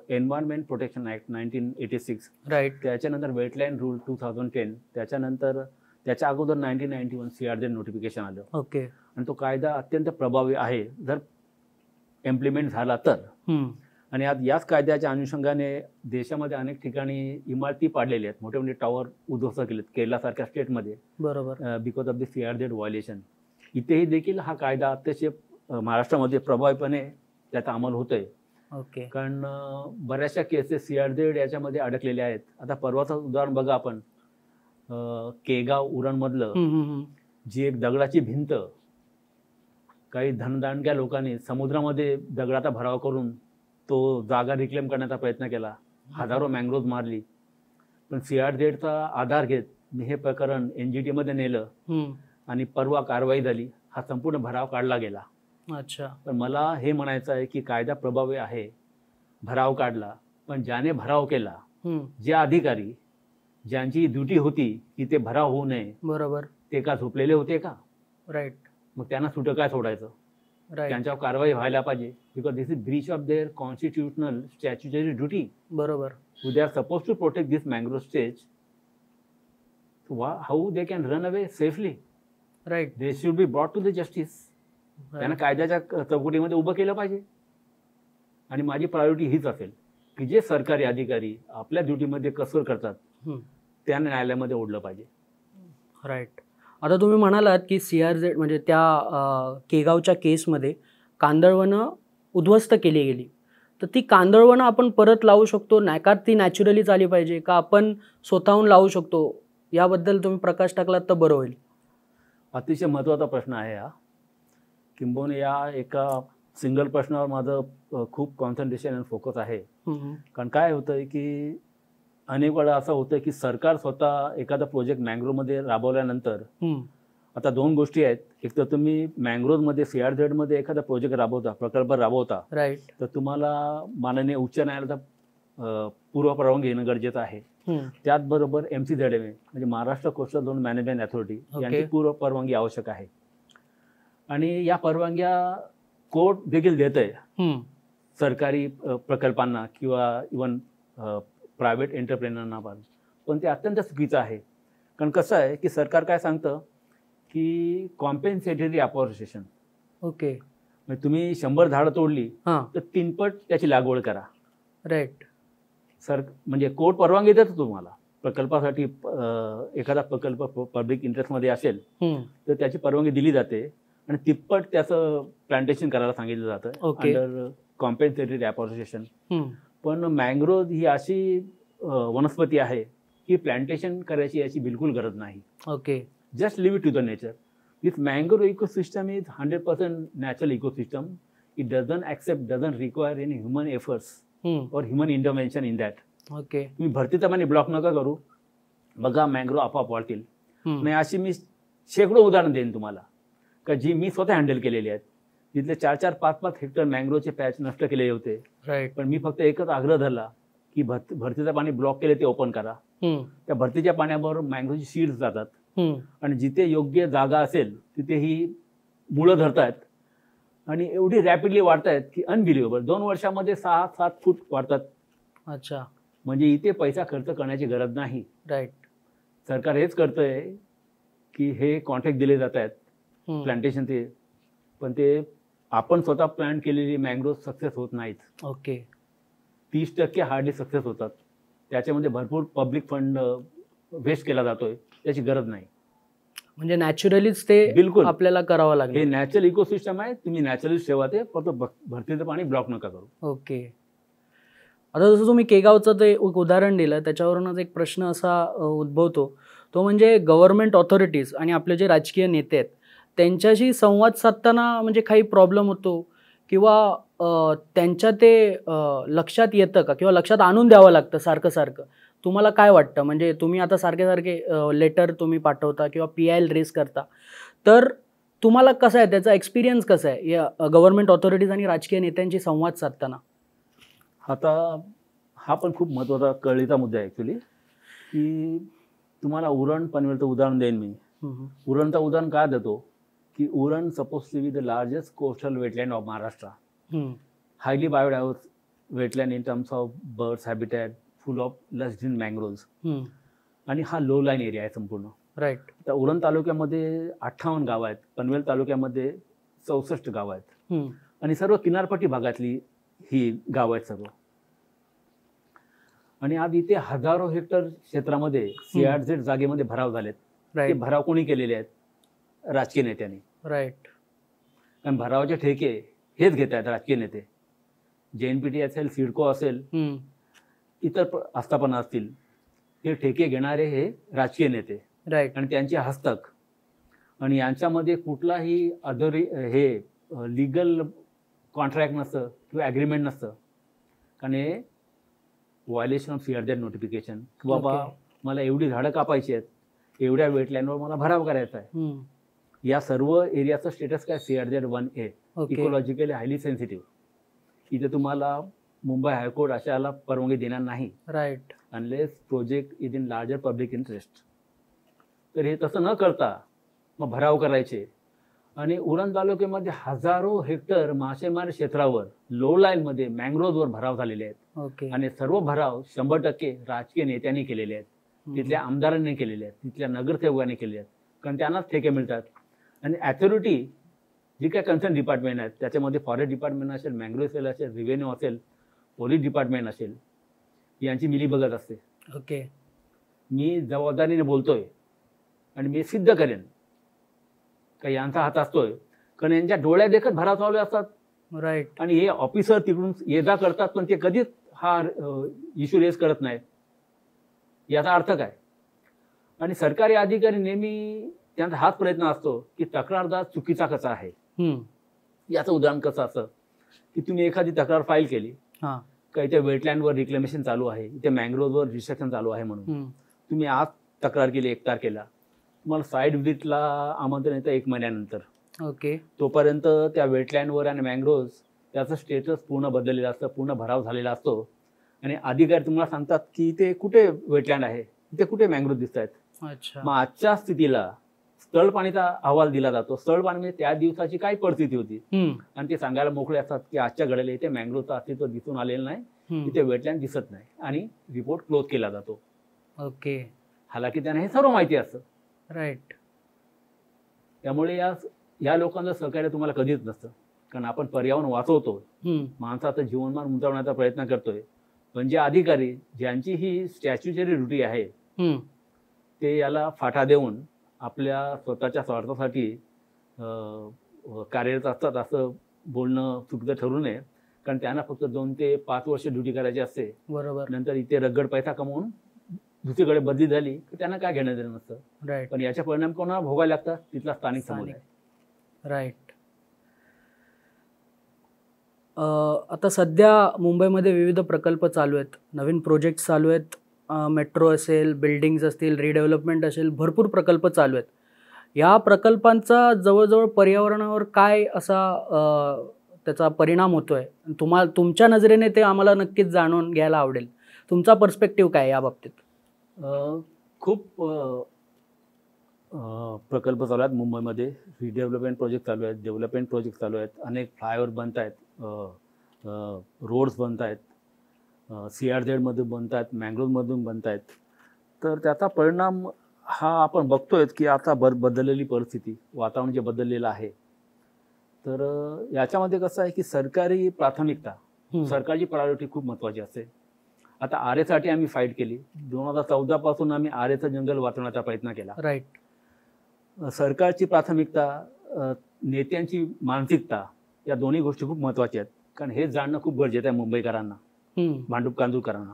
एन्व्हायरमेंट प्रोटेक्शन ॲक्ट 1986, राईट. त्याच्यानंतर वेटलँड रूल 2010, त्याच्यानंतर त्याच्या अगोदर 1991 CRZ नोटिफिकेशन आलं. ओके. आणि तो कायदा अत्यंत प्रभावी आहे जर इम्प्लिमेंट झाला तर. आणि आज याच कायद्याच्या अनुषंगाने देशामध्ये अनेक ठिकाणी इमारती पाडलेल्या आहेत, मोठे मोठे टॉवर उद्ध्वस्त केलेत केरळासारख्या स्टेटमध्ये. बरोबर. Because of the CRZ violation. इथेही देखील हा कायदा अतिशय महाराष्ट्रामध्ये प्रभावीपणे त्याचा अंमल होतोय. ओके. कारण बऱ्याचशा केसेस CRZ याच्यामध्ये अडकलेल्या आहेत. आता परवाचं उदाहरण बघा आपण, केगाव उरणमधलं जी एक दगडाची भिंत काही धनदांडग्या लोकांनी समुद्रामध्ये दगडाचा भराव करून तो जागा रिक्लेम करण्याचा प्रयत्न केला, हजारो मँग्रोव्ज मारली, पण CRZचा आधार घेत मी हे प्रकरण NGT मध्ये नेलं आणि परवा कारवाई झाली. हा संपूर्ण भराव काढला गेला. अच्छा. पण मला हे म्हणायचं आहे की कायदा प्रभावी आहे, भराव काढला, पण ज्याने भराव केला, जे अधिकारी ज्यांची ड्युटी होती की ते भराव होऊ नये, बरोबर, ते का झोपलेले होते का? राईट. मग त्यांना सुटं काय सोडायचं? राईट. त्यांच्यावर कारवाई व्हायला पाहिजे. Because this is breach of their constitutional statutory duty. बरोबर. They are suppose to protect this mangrove stage. How they can run away safely? Right. They should be brought to the justice. त्यांना कायद्याच्या चौकटीमध्ये उभं केलं पाहिजे. आणि माझी priority हीच असेल की जे सरकारी अधिकारी आपल्या ड्युटीमध्ये कसर करतात त्यांना न्यायालयामध्ये ओढलं पाहिजे. राईट. आता तुम्ही म्हणालात की CRZ म्हणजे त्या केगावच्या केसमध्ये कांदळवनं उद्ध्वस्त केली गेली, तर ती कांदळवनं आपण परत लावू शकतो का? ती नॅचरलीच आली पाहिजे का आपण स्वतःहून लावू शकतो? याबद्दल तुम्ही प्रकाश टाकलात तर बरं होईल. अतिशय महत्त्वाचा प्रश्न आहे हा. किंबहुना या एका सिंगल प्रश्नावर माझं खूप कॉन्सन्ट्रेशन आणि फोकस आहे. कारण काय होतंय की अनेक वेळा असं होतं की सरकार स्वतः एखादा प्रोजेक्ट मँग्रोव्हमध्ये राबवल्यानंतर आता दोन गोष्टी आहेत. एक तर तुम्ही मँग्रोव्हमध्ये CRZ मध्ये एखादा प्रोजेक्ट राबवता, प्रकल्प राबवता, राईट, तर तुम्हाला माननीय उच्च न्यायालयाचा पूर्वपरवानगी घेणं गरजेचं आहे. त्याचबरोबर MCZMA म्हणजे Maharashtra coastal zone management authority यांची पूर्वपरवानगी आवश्यक आहे. आणि या परवानग्या कोर्ट देखील देत आहे सरकारी प्रकल्पांना किंवा इव्हन प्रायव्हेट एंटरप्रेनरना. पण ते अत्यंत चुकीचं आहे. कारण कसं आहे की सरकार काय सांगतं की कॉम्पेन्सेटरी अफॉरेस्टेशन. ओके. म्हणजे तुम्ही 100 झाडं तोडली तर 3 पट त्याची लागवड करा. राईट. म्हणजे कोर्ट परवानगी देतो तुम्हाला प्रकल्पासाठी. एखादा प्रकल्प पब्लिक इंटरेस्टमध्ये असेल तर त्याची परवानगी दिली जाते आणि तिप्पट त्याचं प्लांटेशन करायला सांगितलं जातं अंडर कॉम्पेन्सेटरी अफॉरेस्टेशन. पण मँग्रोव्ह ही अशी वनस्पती आहे की प्लांटेशन करायची याची बिलकुल गरज नाही. Okay. Just leave it to the nature. This mangrove ecosystem is 100% natural ecosystem. It doesn't require any human efforts और human intervention in that. Okay. तुम्ही भरतीचं पाणी ब्लॉक नका करू, बघा मँग्रोव्ह आपोआप वाढतील. नाही अशी मी शेकडो उदाहरण देईन तुम्हाला का जी मी स्वतः हँडल केलेली आहेत. तिथले 4-4, 5-5 हेक्टर मँग्रोव्हचे पॅच नष्ट केलेले होते. राईट. पण मी फक्त एकच आग्रह धरला की भरतीचं पाणी ब्लॉक केले ते ओपन करा. त्या भरतीच्या पाण्याबरोबर मँग्रोव्हची सीड्स जातात आणि जिथे योग्य जागा असेल तिथे ही मुळं धरतायत आणि एवढी रॅपिडली वाढतायत की अनबिलिव्हेबल. 2 वर्षामध्ये 6-7 फूट वाढतात. अच्छा. म्हणजे इथे पैसा खर्च करण्याची गरज नाही. राईट. सरकार हेच करतंय की हे कॉन्ट्रॅक्ट दिले जात आहेत प्लांटेशनचे, पण ते आपण स्वतः प्लांट केलेली मँग्रोव्ह सक्सेस होत नाहीत. ओके. 30% हार्डली सक्सेस होतात. त्याच्यामध्ये भरपूर पब्लिक फंड वेस्ट केला जातोय, त्याची गरज नाही. म्हणजे नॅचरलीच ते बिलकुल आपल्याला करावं लागेल. हे नॅचरल इकोसिस्टम आहे, तुम्ही नॅचरली ठेवा ते, फक्त भरतीचं पाणी ब्लॉक नका करू. ओके. आता जसं तुम्ही केगावचं ते एक उदाहरण दिलं त्याच्यावरूनच एक प्रश्न असा उद्भवतो, तो म्हणजे गव्हर्नमेंट ऑथॉरिटीज आणि आपले जे राजकीय नेते आहेत त्यांच्याशी संवाद साधताना म्हणजे काही प्रॉब्लेम होतो किंवा त्यांच्या ते लक्षात येतं का किंवा लक्षात आणून द्यावं लागतं सारखं? तुम्हाला काय वाटतं? म्हणजे तुम्ही आता सारखे लेटर तुम्ही पाठवता किंवा PIL रेस करता, तर तुम्हाला कसं आहे, त्याचा एक्सपिरियन्स कसा आहे या गव्हर्नमेंट ऑथॉरिटीज आणि राजकीय नेत्यांशी संवाद साधताना? आता हा पण खूप महत्त्वाचा कळीचा मुद्दा आहे ॲक्च्युली. की तुम्हाला उरण पनवेलचं उदाहरण देईन मी. उरणचं उदाहरण काय देतो की Uran suppose to be the largest coastal wetland of Maharashtra, highly biodiverse wetland in terms of birds habitat, full of lush green mangroves, आणि हा लो लाईन एरिया आहे संपूर्ण. राईट. तर उरण तालुक्यामध्ये 58 गावं आहेत, पनवेल तालुक्यामध्ये 64 गावं आहेत आणि सर्व किनारपट्टी भागातली ही गावं आहेत सर्व. आणि आज इथे हजारो हेक्टर क्षेत्रामध्ये CRZ जागेमध्ये भराव झालेत. ते भराव कोणी केलेले आहेत? राजकीय नेत्यांनी. राईट. कारण भरावाचे ठेके हेच घेत आहेत राजकीय नेते. JNPT असेल, सिडको असेल, इतर आस्थापना असतील, हे ठेके घेणारे हे राजकीय नेते. राईट. आणि त्यांचे हस्तक आणि यांच्यामध्ये कुठलाही हे लिगल कॉन्ट्रॅक्ट नसतं किंवा ॲग्रीमेंट नसतं. कारण हे व्हायलेशन ऑफ CRZ नोटिफिकेशन, की बाबा Okay. मला एवढी झाडं कापायची आहेत, एवढ्या वेटलँडवर मला भराव करायचा आहे. हम्म. या सर्व एरियाचं स्टेटस काय CRZ 1A, okay. Ecologically highly sensitive. इथे तुम्हाला मुंबई हायकोर्ट अशाला परवानगी देणार नाही right. Unless project is in larger public interest. तर हे तसं न करता मग भराव करायचे. आणि उरण तालुक्यामध्ये हजारो हेक्टर मासेमारी क्षेत्रावर लो लाईनमध्ये मँग्रोव्हवर भराव झालेले आहेत. ओके. आणि सर्व भराव 100% राजकीय नेत्यांनी केलेले आहेत, तिथल्या आमदारांनी केलेले आहेत, तिथल्या नगरसेवकांनी केलेले आहेत, कारण त्यांनाच ठेके मिळतात. आणि ॲथॉरिटी जी काय कन्सर्न डिपार्टमेंट आहेत त्याच्यामध्ये फॉरेस्ट डिपार्टमेंट असेल, मँग्रोव्ह सेल असेल, रिव्हेन्यू असेल, पोलीस डिपार्टमेंट असेल, यांची मिली बघत असते. ओके. मी जबाबदारीने बोलतोय आणि मी सिद्ध करेन का यांचा हात असतोय, कारण यांच्या डोळ्या देखत भराव चालू असतात. राईट. आणि हे ऑफिसर तिकडून ये जा करतात, पण ते कधीच हा इश्यू रेज करत नाहीत. याचा अर्थ काय? आणि सरकारी अधिकारी नेहमी त्यांचा हाच प्रयत्न असतो की तक्रारदार चुकीचा कसा आहे. याचं उदाहरण कसं असं की तुम्ही एखादी तक्रार फाईल केली, हां. का इथे वेटलँडवर रिक्लेमेशन चालू आहे, इथे मँग्रोव्हवर रिस्ट्रक्शन चालू आहे म्हणून तुम्ही आज तक्रार केली 1 तारखेला, तुम्हाला साईड व्हिजिटला आमंत्रण येतं 1 महिन्यानंतर. ओके. तोपर्यंत त्या वेटलँडवर आणि मँग्रोव्ह त्याचं स्टेटस पूर्ण बदललेलं असतं, पूर्ण भराव झालेला असतो. आणि अधिकारी तुम्हाला सांगतात की इथे कुठे वेटलँड आहे, इथे कुठे मँग्रोव्ह दिसत आहेत. अच्छा. मग आजच्या स्थितीला स्थळ पाणीचा अहवाल दिला जातो. स्थळ पाणी म्हणजे त्या दिवसाची काय परिस्थिती होती आणि ते सांगायला मोकळे असतात की आजच्या घडीला इथे मँग्रोव्हचं अस्तित्व दिसून आलेलं नाही, इथे वेटलँड दिसत नाही, आणि रिपोर्ट क्लोज केला जातो. ओके. हालाकी त्यांना हे सर्व माहिती असतं. राईट. त्यामुळे या लोकांचं सहकार्य तुम्हाला कधीच नसतं, कारण आपण पर्यावरण वाचवतो, माणसाचं जीवनमान उंचावण्याचा प्रयत्न करतोय. पण जे अधिकारी ज्यांची ही स्टॅच्युटरी ड्युटी आहे ते याला फाटा देऊन आपल्या स्वतःच्या स्वार्थासाठी कार्यरत असतात असं बोलणं चुकीचं ठरू नये, कारण त्यांना फक्त 2 ते 5 वर्ष ड्युटी करायची असते. बरोबर. नंतर इथे रगड पैसा कमवून दुसरीकडे बदली झाली तर त्यांना काय घेणं देणं नसतं. राईट. पण याच्या परिणाम कोणाला भोगायला लागतात? तिथला स्थानिक समुदाय. राईट. आता सध्या मुंबईमध्ये विविध प्रकल्प चालू आहेत, नवीन प्रोजेक्ट चालू आहेत. मेट्रो असेल, बिल्डिंग्स असतील, रिडेव्हलपमेंट असेल, भरपूर प्रकल्प चालू आहेत. या प्रकल्पांचा जवळजवळ पर्यावरणावर काय असा त्याचा परिणाम होतोय, तुमच्या नजरेने ते आम्हाला नक्कीच जाणून घ्यायला आवडेल. तुमचा पर्स्पेक्टिव्ह काय या बाबतीत? खूप प्रकल्प चालू आहेत मुंबईमध्ये. रिडेव्हलपमेंट प्रोजेक्ट चालू आहेत, डेव्हलपमेंट प्रोजेक्ट चालू आहेत, अनेक फ्लायओव्हर बनत आहेत, रोड्स बनत आहेत, CRZ बनत आहेत, मँग्रोव्हमधून बनत आहेत. तर त्याचा परिणाम हा आपण बघतोय की आता बदललेली परिस्थिती, वातावरण जे बदललेलं आहे. तर याच्यामध्ये कसं आहे की सरकारी प्राथमिकता, सरकारची प्रायोरिटी खूप महत्त्वाची असते. आता आरेसाठी आम्ही फाईट केली. 2014 पासून आम्ही आरेचं जंगल वाचवण्याचा प्रयत्न केला. राईट. सरकारची प्राथमिकता, नेत्यांची मानसिकता, या दोन्ही गोष्टी खूप महत्त्वाच्या आहेत, कारण हे जाणणं खूप गरजेचं आहे मुंबईकरांना, भांडूप कांजूरकरांना.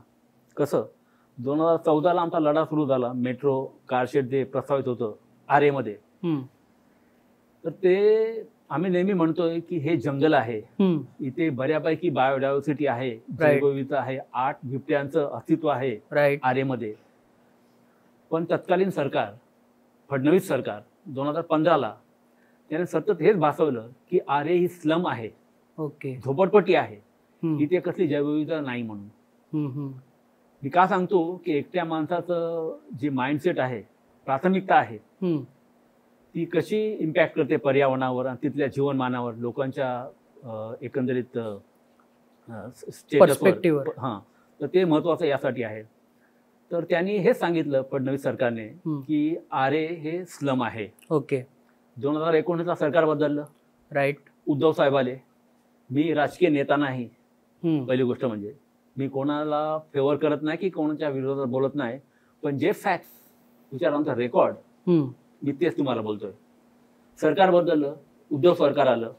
कसं 2014ला आमचा लढा सुरू झाला. मेट्रो कारशेड जे प्रस्तावित होतं आरेमध्ये, तर ते आम्ही नेहमी म्हणतोय की हे जंगल आहे, इथे बऱ्यापैकी बायोडायव्हर्सिटी आहे, जैवविविधता आहे, 8 बिबट्यांचं अस्तित्व आहे आरेमध्ये. पण तत्कालीन सरकार, फडणवीस सरकार 2015ला त्याने सतत हेच भासवलं की आरे ही स्लम आहे, ओके, झोपडपट्टी आहे, इथे कसली जैवविविधता नाही म्हणून. मी का सांगतो की एकट्या माणसाचं जे माइंडसेट आहे, प्राथमिकता आहे, ती कशी इम्पॅक्ट करते पर्यावरणावर आणि तिथल्या जीवनमानावर, लोकांच्या एकंदरीत पर्स्पेक्टिव्हवर. हां, तर ते महत्त्वाचं यासाठी आहे. तर त्यांनी हेच सांगितलं फडणवीस सरकारने की आरे हे स्लम आहे. ओके. 2019ला सरकार बदललं. राईट. उद्धव साहेब आले. मी राजकीय नेता नाही, पहिली गोष्ट म्हणजे मी कोणाला फेवर करत नाही की कोणाच्या विरोधात बोलत नाही, पण जे फॅक्ट्स विचार आमचा रेकॉर्ड मी तेच तुम्हाला बोलतोय. सरकार बदललं, उद्धव सरकार आलं,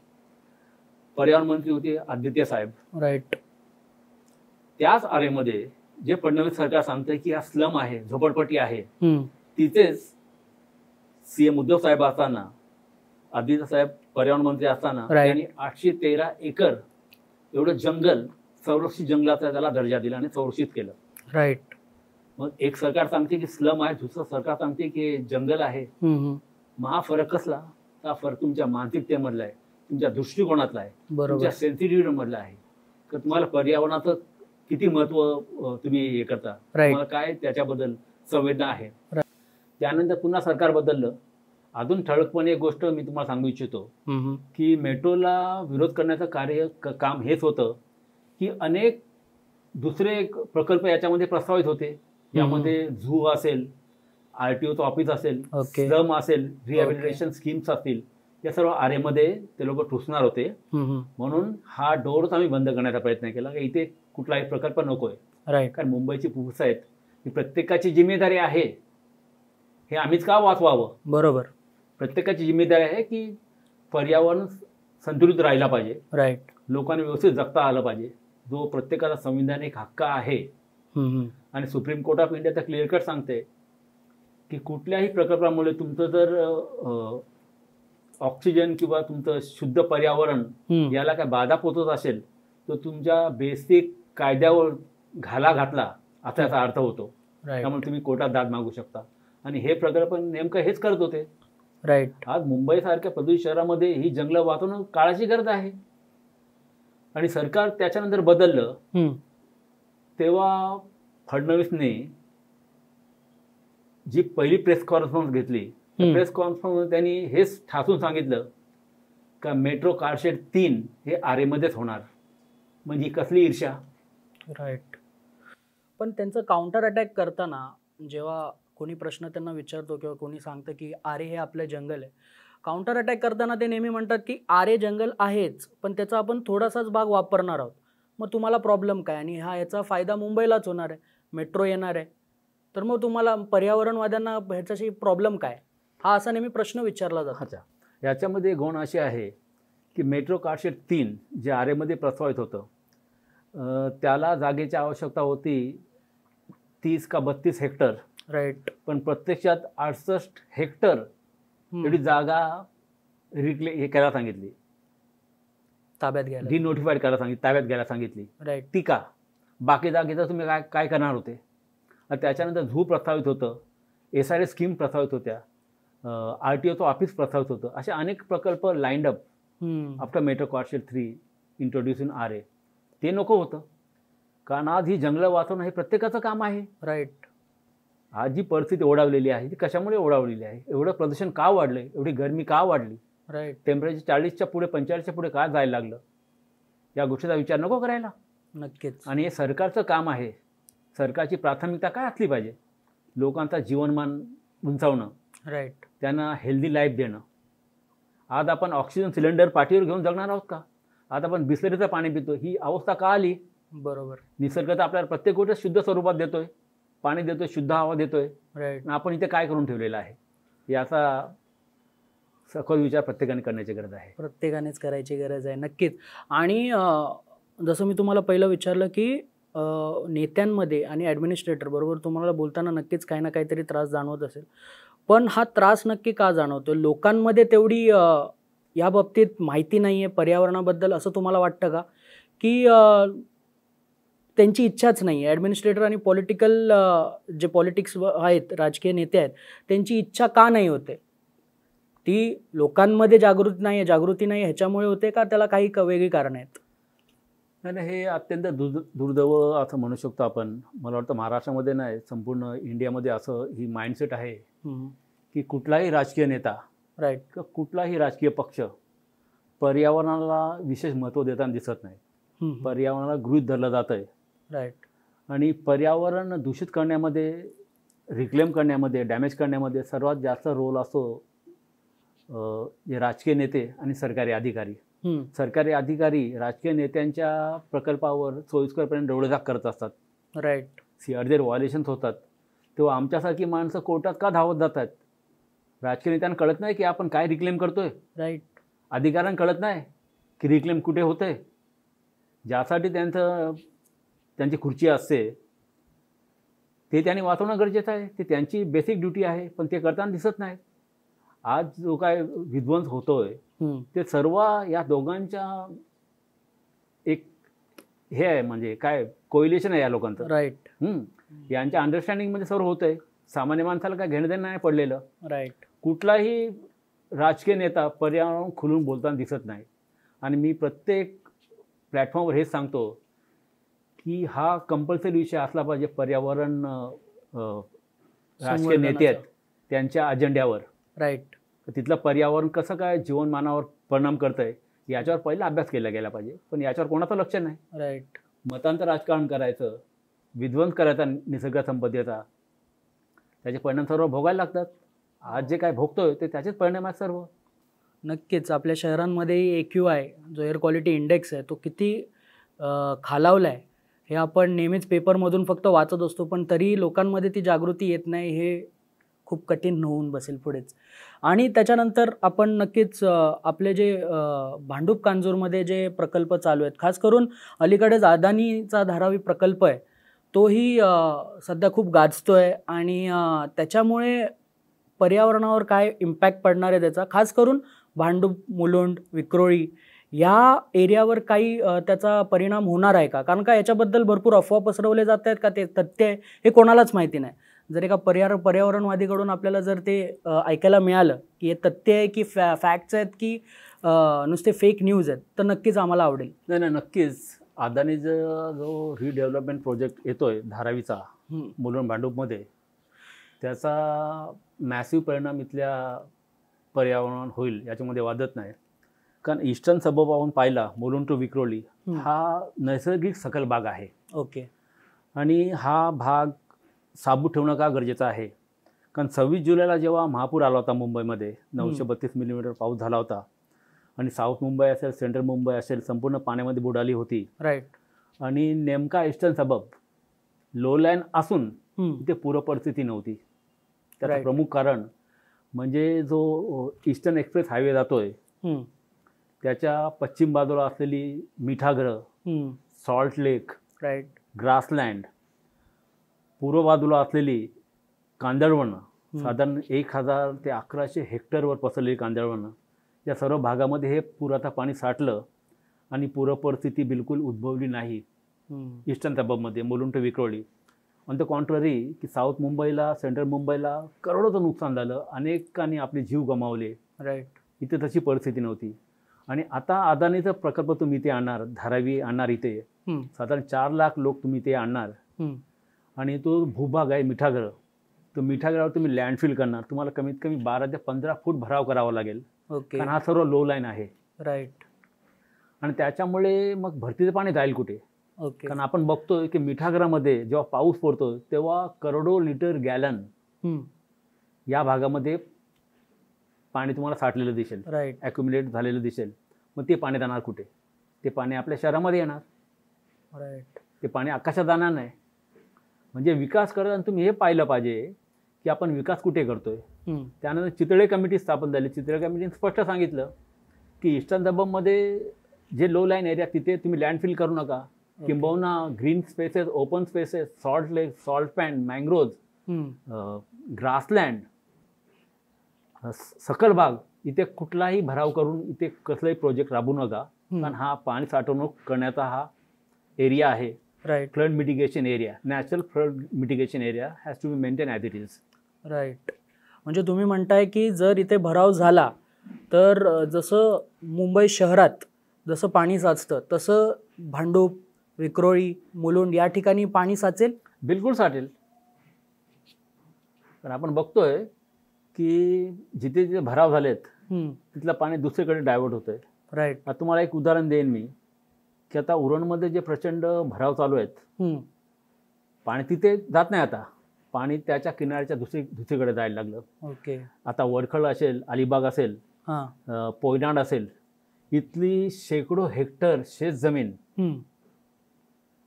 पर्यावरण मंत्री होते आदित्य साहेब. राईट. त्याच आरेमध्ये जे फडणवीस सरकार सांगतंय की हा स्लम आहे, झोपडपट्टी आहे, तिथेच CM उद्धव साहेब असताना, आदित्य साहेब पर्यावरण मंत्री असताना त्यांनी 813 एकर एवढं जंगल संरक्षित जंगलाचा त्याला दर्जा दिला आणि संरक्षित केलं. राईट. मग एक सरकार सांगते की स्लम आहे, दुसरं सरकार सांगते की जंगल आहे. मग हा फरक कसला? हा फरक तुमच्या मानसिकतेमधला आहे, तुमच्या दृष्टिकोनातला आहे, बरोबर. तुमच्या सेन्सिटिव्हिटी मधला आहे. तर तुम्हाला पर्यावरणाचं किती महत्व तुम्ही हे करता, तुम्हाला काय त्याच्याबद्दल संवेदना आहे. त्यानंतर पुन्हा सरकार बदललं. अजून ठळकपणे एक गोष्ट मी तुम्हाला सांगू इच्छितो की मेट्रोला विरोध करण्याचं काम हेच होतं की अनेक दुसरे प्रकल्प याच्यामध्ये प्रस्तावित होते. यामध्ये झू असेल, RTOचं ऑफिस असेल, स्लम असेल, रिहॅबिलिटेशन स्कीम्स असतील, या सर्व आरेमध्ये ते लोक ठुसणार होते. म्हणून हा डोरच आम्ही बंद करण्याचा प्रयत्न केला की इथे कुठलाही प्रकल्प नकोय. कारण मुंबईची पुरुष आहेत की प्रत्येकाची जिम्मेदारी आहे, हे आम्हीच का वाचवावं. बरोबर. प्रत्येकाची जिम्मेदारी आहे की पर्यावरण संतुलित राहिला पाहिजे, राईट. लोकांना व्यवस्थित जगता आलं पाहिजे, जो प्रत्येकाचा संविधानिक हक्क आहे. आणि सुप्रीम कोर्ट ऑफ इंडिया तर क्लिअर कट सांगते की कुठल्याही प्रकल्पामुळे तुमचं जर ऑक्सिजन किंवा तुमचं शुद्ध पर्यावरण याला काय बाधा पोचत असेल तर तुमच्या बेसिक कायद्यावर घाला घातला असा याचा अर्थ होतो. त्यामुळे तुम्ही कोर्टात दाद मागू शकता. आणि हे प्रकल्प नेमकं हेच करत होते. राईट. आज मुंबईसारख्या प्रदूषित शहरामध्ये ही जंगलं वाचवणं काळाची गरज आहे. आणि सरकार त्याच्यानंतर बदललं तेव्हा फडणवीसने जी पहिली प्रेस कॉन्फरन्स घेतली, प्रेस कॉन्फरन्स त्यांनी हेच ठासून सांगितलं का मेट्रो कारशेड 3 हे आरेमध्येच होणार. म्हणजे कसली ईर्ष्या. राईट. पण त्यांचं काउंटर अटॅक करताना जेव्हा कोणी प्रश्न त्यांना विचारतो किंवा कोणी सांगतं की आरे हे आपलं जंगल आहे, काउंटर अटॅक करताना ते नेहमी म्हणतात की आरे जंगल आहेच, पण त्याचा आपण थोडासाच भाग वापरणार आहोत. मग तुम्हाला प्रॉब्लेम काय? आणि याचा फायदा मुंबईलाच होणार आहे, मेट्रो येणार आहे, तर मग तुम्हाला पर्यावरणवाद्यांना ह्याच्याशी प्रॉब्लेम काय? हा असा नेहमी प्रश्न विचारला जातो. अच्छा, याच्यामध्ये गौण अशी आहे की मेट्रो कारशेड 3 जे आरेमध्ये प्रस्तावित होतं त्याला जागेची आवश्यकता होती 30 का 32 हेक्टर. राईट. पण प्रत्यक्षात 68 हेक्टर एवढी जागा हे करायला सांगितली, ताब्यात घ्यायला, डिनोटिफाईड करायला सांगितली, ताब्यात घ्यायला सांगितली. राईट. ती का? बाकी जागेचं तुम्ही काय करणार होते? त्याच्यानंतर झू प्रस्तावित होतं, SRA स्कीम प्रस्तावित होत्या, RTOचं ऑफिस प्रस्तावित होतं. असे अनेक प्रकल्प lined up after metro carshed 3 introduce in RA. ते नको होतं. कारण आज ही जंगलं वाचवणं हे प्रत्येकाचं काम आहे. राईट. आज जी परिस्थिती ओढावलेली आहे ती कशामुळे ओढावलेली आहे? एवढं प्रदूषण का वाढलंय? एवढी गरमी का वाढली? राईट. टेम्परेचर 40च्या पुढे 45च्या पुढे का जायला लागलं? या गोष्टीचा विचार नको करायला? नक्कीच. आणि हे सरकारचं काम आहे. सरकारची प्राथमिकता काय असली पाहिजे? लोकांचा जीवनमान उंचावणं, राईट, त्यांना हेल्दी लाईफ देणं. आज आपण ऑक्सिजन सिलेंडर पाठीवर घेऊन जगणार आहोत का? आज आपण बिसलरीचं पाणी पितो. ही अवस्था का आली? बरोबर. निसर्ग तर आपल्याला प्रत्येक गोष्ट शुद्ध स्वरूपात देतोय, पाणी देतोय, शुद्ध हवा देतोय. राईट. आपण इथे काय करून ठेवलेलं आहे? याचा सखोल विचार प्रत्येकाने करण्याची गरज आहे. प्रत्येकानेच करायची गरज आहे. नक्कीच. आणि जसं मी तुम्हाला पहिलं विचारलं की नेत्यांमध्ये आणि ॲडमिनिस्ट्रेटर बरोबर तुम्हाला बोलताना नक्कीच काही ना काहीतरी त्रास जाणवत असेल. पण हा त्रास नक्की का जाणवतो? लोकांमध्ये तेवढी या बाबतीत माहिती नाही आहे पर्यावरणाबद्दल असं तुम्हाला वाटतं का? की त्यांची इच्छाच नाही आहे? ॲडमिनिस्ट्रेटर आणि जे पॉलिटिक्स आहेत, राजकीय नेते आहेत, त्यांची इच्छा का नाही होते? ती लोकांमध्ये जागृती नाही ह्याच्यामुळे होते का त्याला काही वेगळी कारणं आहेत? नाही, हे अत्यंत दुर्दैव असं म्हणू शकतो आपण. मला वाटतं महाराष्ट्रामध्ये नाही, संपूर्ण इंडियामध्ये असं ही माइंडसेट आहे की कुठलाही राजकीय नेता, राईट, किंवा कुठलाही राजकीय पक्ष पर्यावरणाला विशेष महत्त्व देताना दिसत नाही. पर्यावरणाला गृहीत धरलं जात आहे. राईट. आणि पर्यावरण दूषित करण्यामध्ये, रिक्लेम करण्यामध्ये, डॅमेज करण्यामध्ये सर्वात जास्त रोल असतो जे राजकीय नेते आणि सरकारी अधिकारी. सरकारी अधिकारी राजकीय नेत्यांच्या प्रकल्पावर सोयीस्करपणे डोळेझाक करत असतात. राईट. जर व्हायलेशन्स होतात तेव्हा आमच्यासारखी माणसं कोर्टात का धावत जातात? राजकीय नेत्यांना कळत नाही की आपण काय रिक्लेम करतोय. राईट. अधिकाऱ्यांना कळत नाही की रिक्लेम कुठे होतंय. ज्यासाठी त्यांची खुर्ची असते ते त्यांनी वाचवणं गरजेचं आहे. ते त्यांची बेसिक ड्युटी आहे, पण ते करताना दिसत नाही. आज जो काय विध्वंस होतोय ते सर्व या दोघांच्या एक हे आहे, म्हणजे काय कोइलेशन आहे या लोकांचं. राईट. यांच्या अंडरस्टँडिंगमध्ये सर्व होतंय. सामान्य माणसाला काय घेणं देणं नाही पडलेलं. राईट. कुठलाही राजकीय नेता पर्यावरण खुलून बोलताना दिसत नाही. आणि मी प्रत्येक प्लॅटफॉर्मवर हेच सांगतो की हा कंपल्सरी विषय असला पाहिजे पर्यावरण राजकीय नेते आहेत त्यांच्या अजेंड्यावर. राईट. तिथलं पर्यावरण कसं काय जीवनमानावर परिणाम करतंय याच्यावर पहिला अभ्यास केला गेला पाहिजे. पण याच्यावर कोणाचं लक्ष नाही. राईट. मतांचं राजकारण करायचं, विध्वंस करायचा निसर्ग संपत्तीचा, त्याचे परिणाम सर्व भोगायला लागतात. आज जे काय भोगतोय ते त्याचेच परिणाम आहेत सर्व. नक्कीच. आपल्या शहरांमध्ये AQI जो एअर क्वालिटी इंडेक्स आहे तो किती खालावला आहे हे आपण नेहमीच पेपरमधून फक्त वाचत असतो, पण तरी लोकांमध्ये ती जागृती येत नाही. हे खूप कठीण होऊन बसेल पुढेच. आणि त्याच्यानंतर आपण नक्कीच आपले जे भांडूप कांजूरमध्ये जे प्रकल्प चालू आहेत, खास करून अलीकडेच अदानीचा धारावी प्रकल्प आहे तोही सध्या खूप गाजतोय आणि त्याच्यामुळे पर्यावरणावर काय इम्पॅक्ट पडणार आहे त्याचा, खास करून भांडूप, मुलुंड, विक्रोळी या एरियावर काही त्याचा परिणाम होणार आहे का? कारण का याच्याबद्दल भरपूर अफवा पसरवले जात आहेत का ते तथ्य आहे हे कोणालाच माहिती नाही. जर एका पर्यावरणवादीकडून आपल्याला जर ते ऐकायला मिळालं की हे तथ्य आहे की फॅक्ट्स आहेत की नुसते फेक न्यूज आहेत तर नक्कीच आम्हाला आवडेल. नाही, नक्कीच. अदानीचा जो रिडेव्हलपमेंट प्रोजेक्ट येतोय धारावीचा मुलुंड भांडूपमध्ये, त्याचा मॅसिव्ह परिणाम इथल्या पर्यावरणावर होईल याच्यामध्ये वादत नाही. कारण ईस्टर्न सबब आपण पाहिला मुलुंड टू विक्रोळी हा नैसर्गिक सकल भाग आहे. ओके. आणि हा भाग साबूत ठेवणं का गरजेचं आहे? कारण 26 जुलैला जेव्हा महापूर आला होता मुंबईमध्ये, 932 मिलीमीटर पाऊस झाला होता आणि साऊथ मुंबई असेल, सेंट्रल मुंबई असेल, संपूर्ण पाण्यामध्ये बुडाली होती. राईट. आणि नेमका ईस्टर्न सबब लो लाईन असून तिथे पूर परिस्थिती नव्हती. त्याचं प्रमुख कारण म्हणजे जो ईस्टर्न एक्सप्रेस हायवे जातोय त्याच्या पश्चिम बाजूला असलेली मिठागरं, सॉल्ट लेक, राईट, ग्रासलँड, पूर्व बाजूला असलेली कांदळवनं, साधारण 1000 ते 1100 हेक्टरवर पसरलेली कांदळवनं, या सर्व भागामध्ये हे पुराचं पाणी साठलं आणि पूर परिस्थिती बिलकुल उद्भवली नाही ईस्टर्न सबबमध्ये Mulund to Vikhroli. On the contrary की साऊथ मुंबईला, सेंट्रल मुंबईला करोडोचं नुकसान झालं, अनेकांनी आपले जीव गमावले. राईट. इथे तशी परिस्थिती नव्हती. आणि आता अदानीचा प्रकल्प तुम्ही इथे आणणार, धारावी आणणार, इथे साधारण 4 लाख लोक तुम्ही इथे आणणार आणि तो भूभाग आहे मिठागरं, तो मिठागरावर तुम्ही लँडफिल करणार. तुम्हाला कमीत कमी 12 ते 15 फूट भराव करावा लागेल. ओके. कारण हा सर्व लो लाईन आहे. राईट. आणि त्याच्यामुळे मग भरतीचं पाणी जाईल कुठे? ओके. कारण आपण बघतोय की मिठागरामध्ये जेव्हा पाऊस पडतो तेव्हा करोडो लिटर गॅलन या भागामध्ये पाणी तुम्हाला साठलेलं दिसेल, राईट, ॲक्युम्युलेट झालेलं दिसेल. मग ते पाणी जाणार कुठे? ते पाणी आपल्या शहरामध्ये येणार. राईट. ते पाणी आकाशात जाणार नाही. म्हणजे विकास करताना तुम्ही हे पाहिलं पाहिजे की आपण विकास कुठे करतोय. त्यानंतर चितळे कमिटी स्थापन झाली. चितळे कमिटीने स्पष्ट सांगितलं की ईस्टर्न सबबमध्ये जे लो लाईन एरिया तिथे तुम्ही लँडफिल करू नका. किंबहुना green spaces, open spaces, salt lake, salt pan, mangroves, grassland, सकल भाग, इथे कुठलाही भराव करून इथे कसलाही प्रोजेक्ट राबवू नका. कारण हा पाणी साठवणूक करण्याचा हा एरिया आहे. Right. Flood mitigation area, natural flood mitigation area has to be maintain as it is. Right. म्हणजे तुम्ही म्हणताय की जर इथे भराव झाला तर जसं मुंबई शहरात जसं पाणी साचतं तसं भांडूप, विक्रोळी, मुलुंड या ठिकाणी पाणी साचेल? बिलकुल साठेल. पण आपण बघतोय की जिथे जिथे भराव झालेत तिथलं पाणी दुसरीकडे डायव्हर्ट होतंय. राईट. आता तुम्हाला एक उदाहरण देईन मी की आता उरणमध्ये जे प्रचंड भराव चालू आहेत, पाणी तिथे जात नाही. आता पाणी त्याच्या किनाऱ्याच्या दुसरीकडे जायला लागलं. ओके. आता वडखळ असेल, अलिबाग असेल, पोयनाड असेल, इथली शेकडो हेक्टर शेत जमीन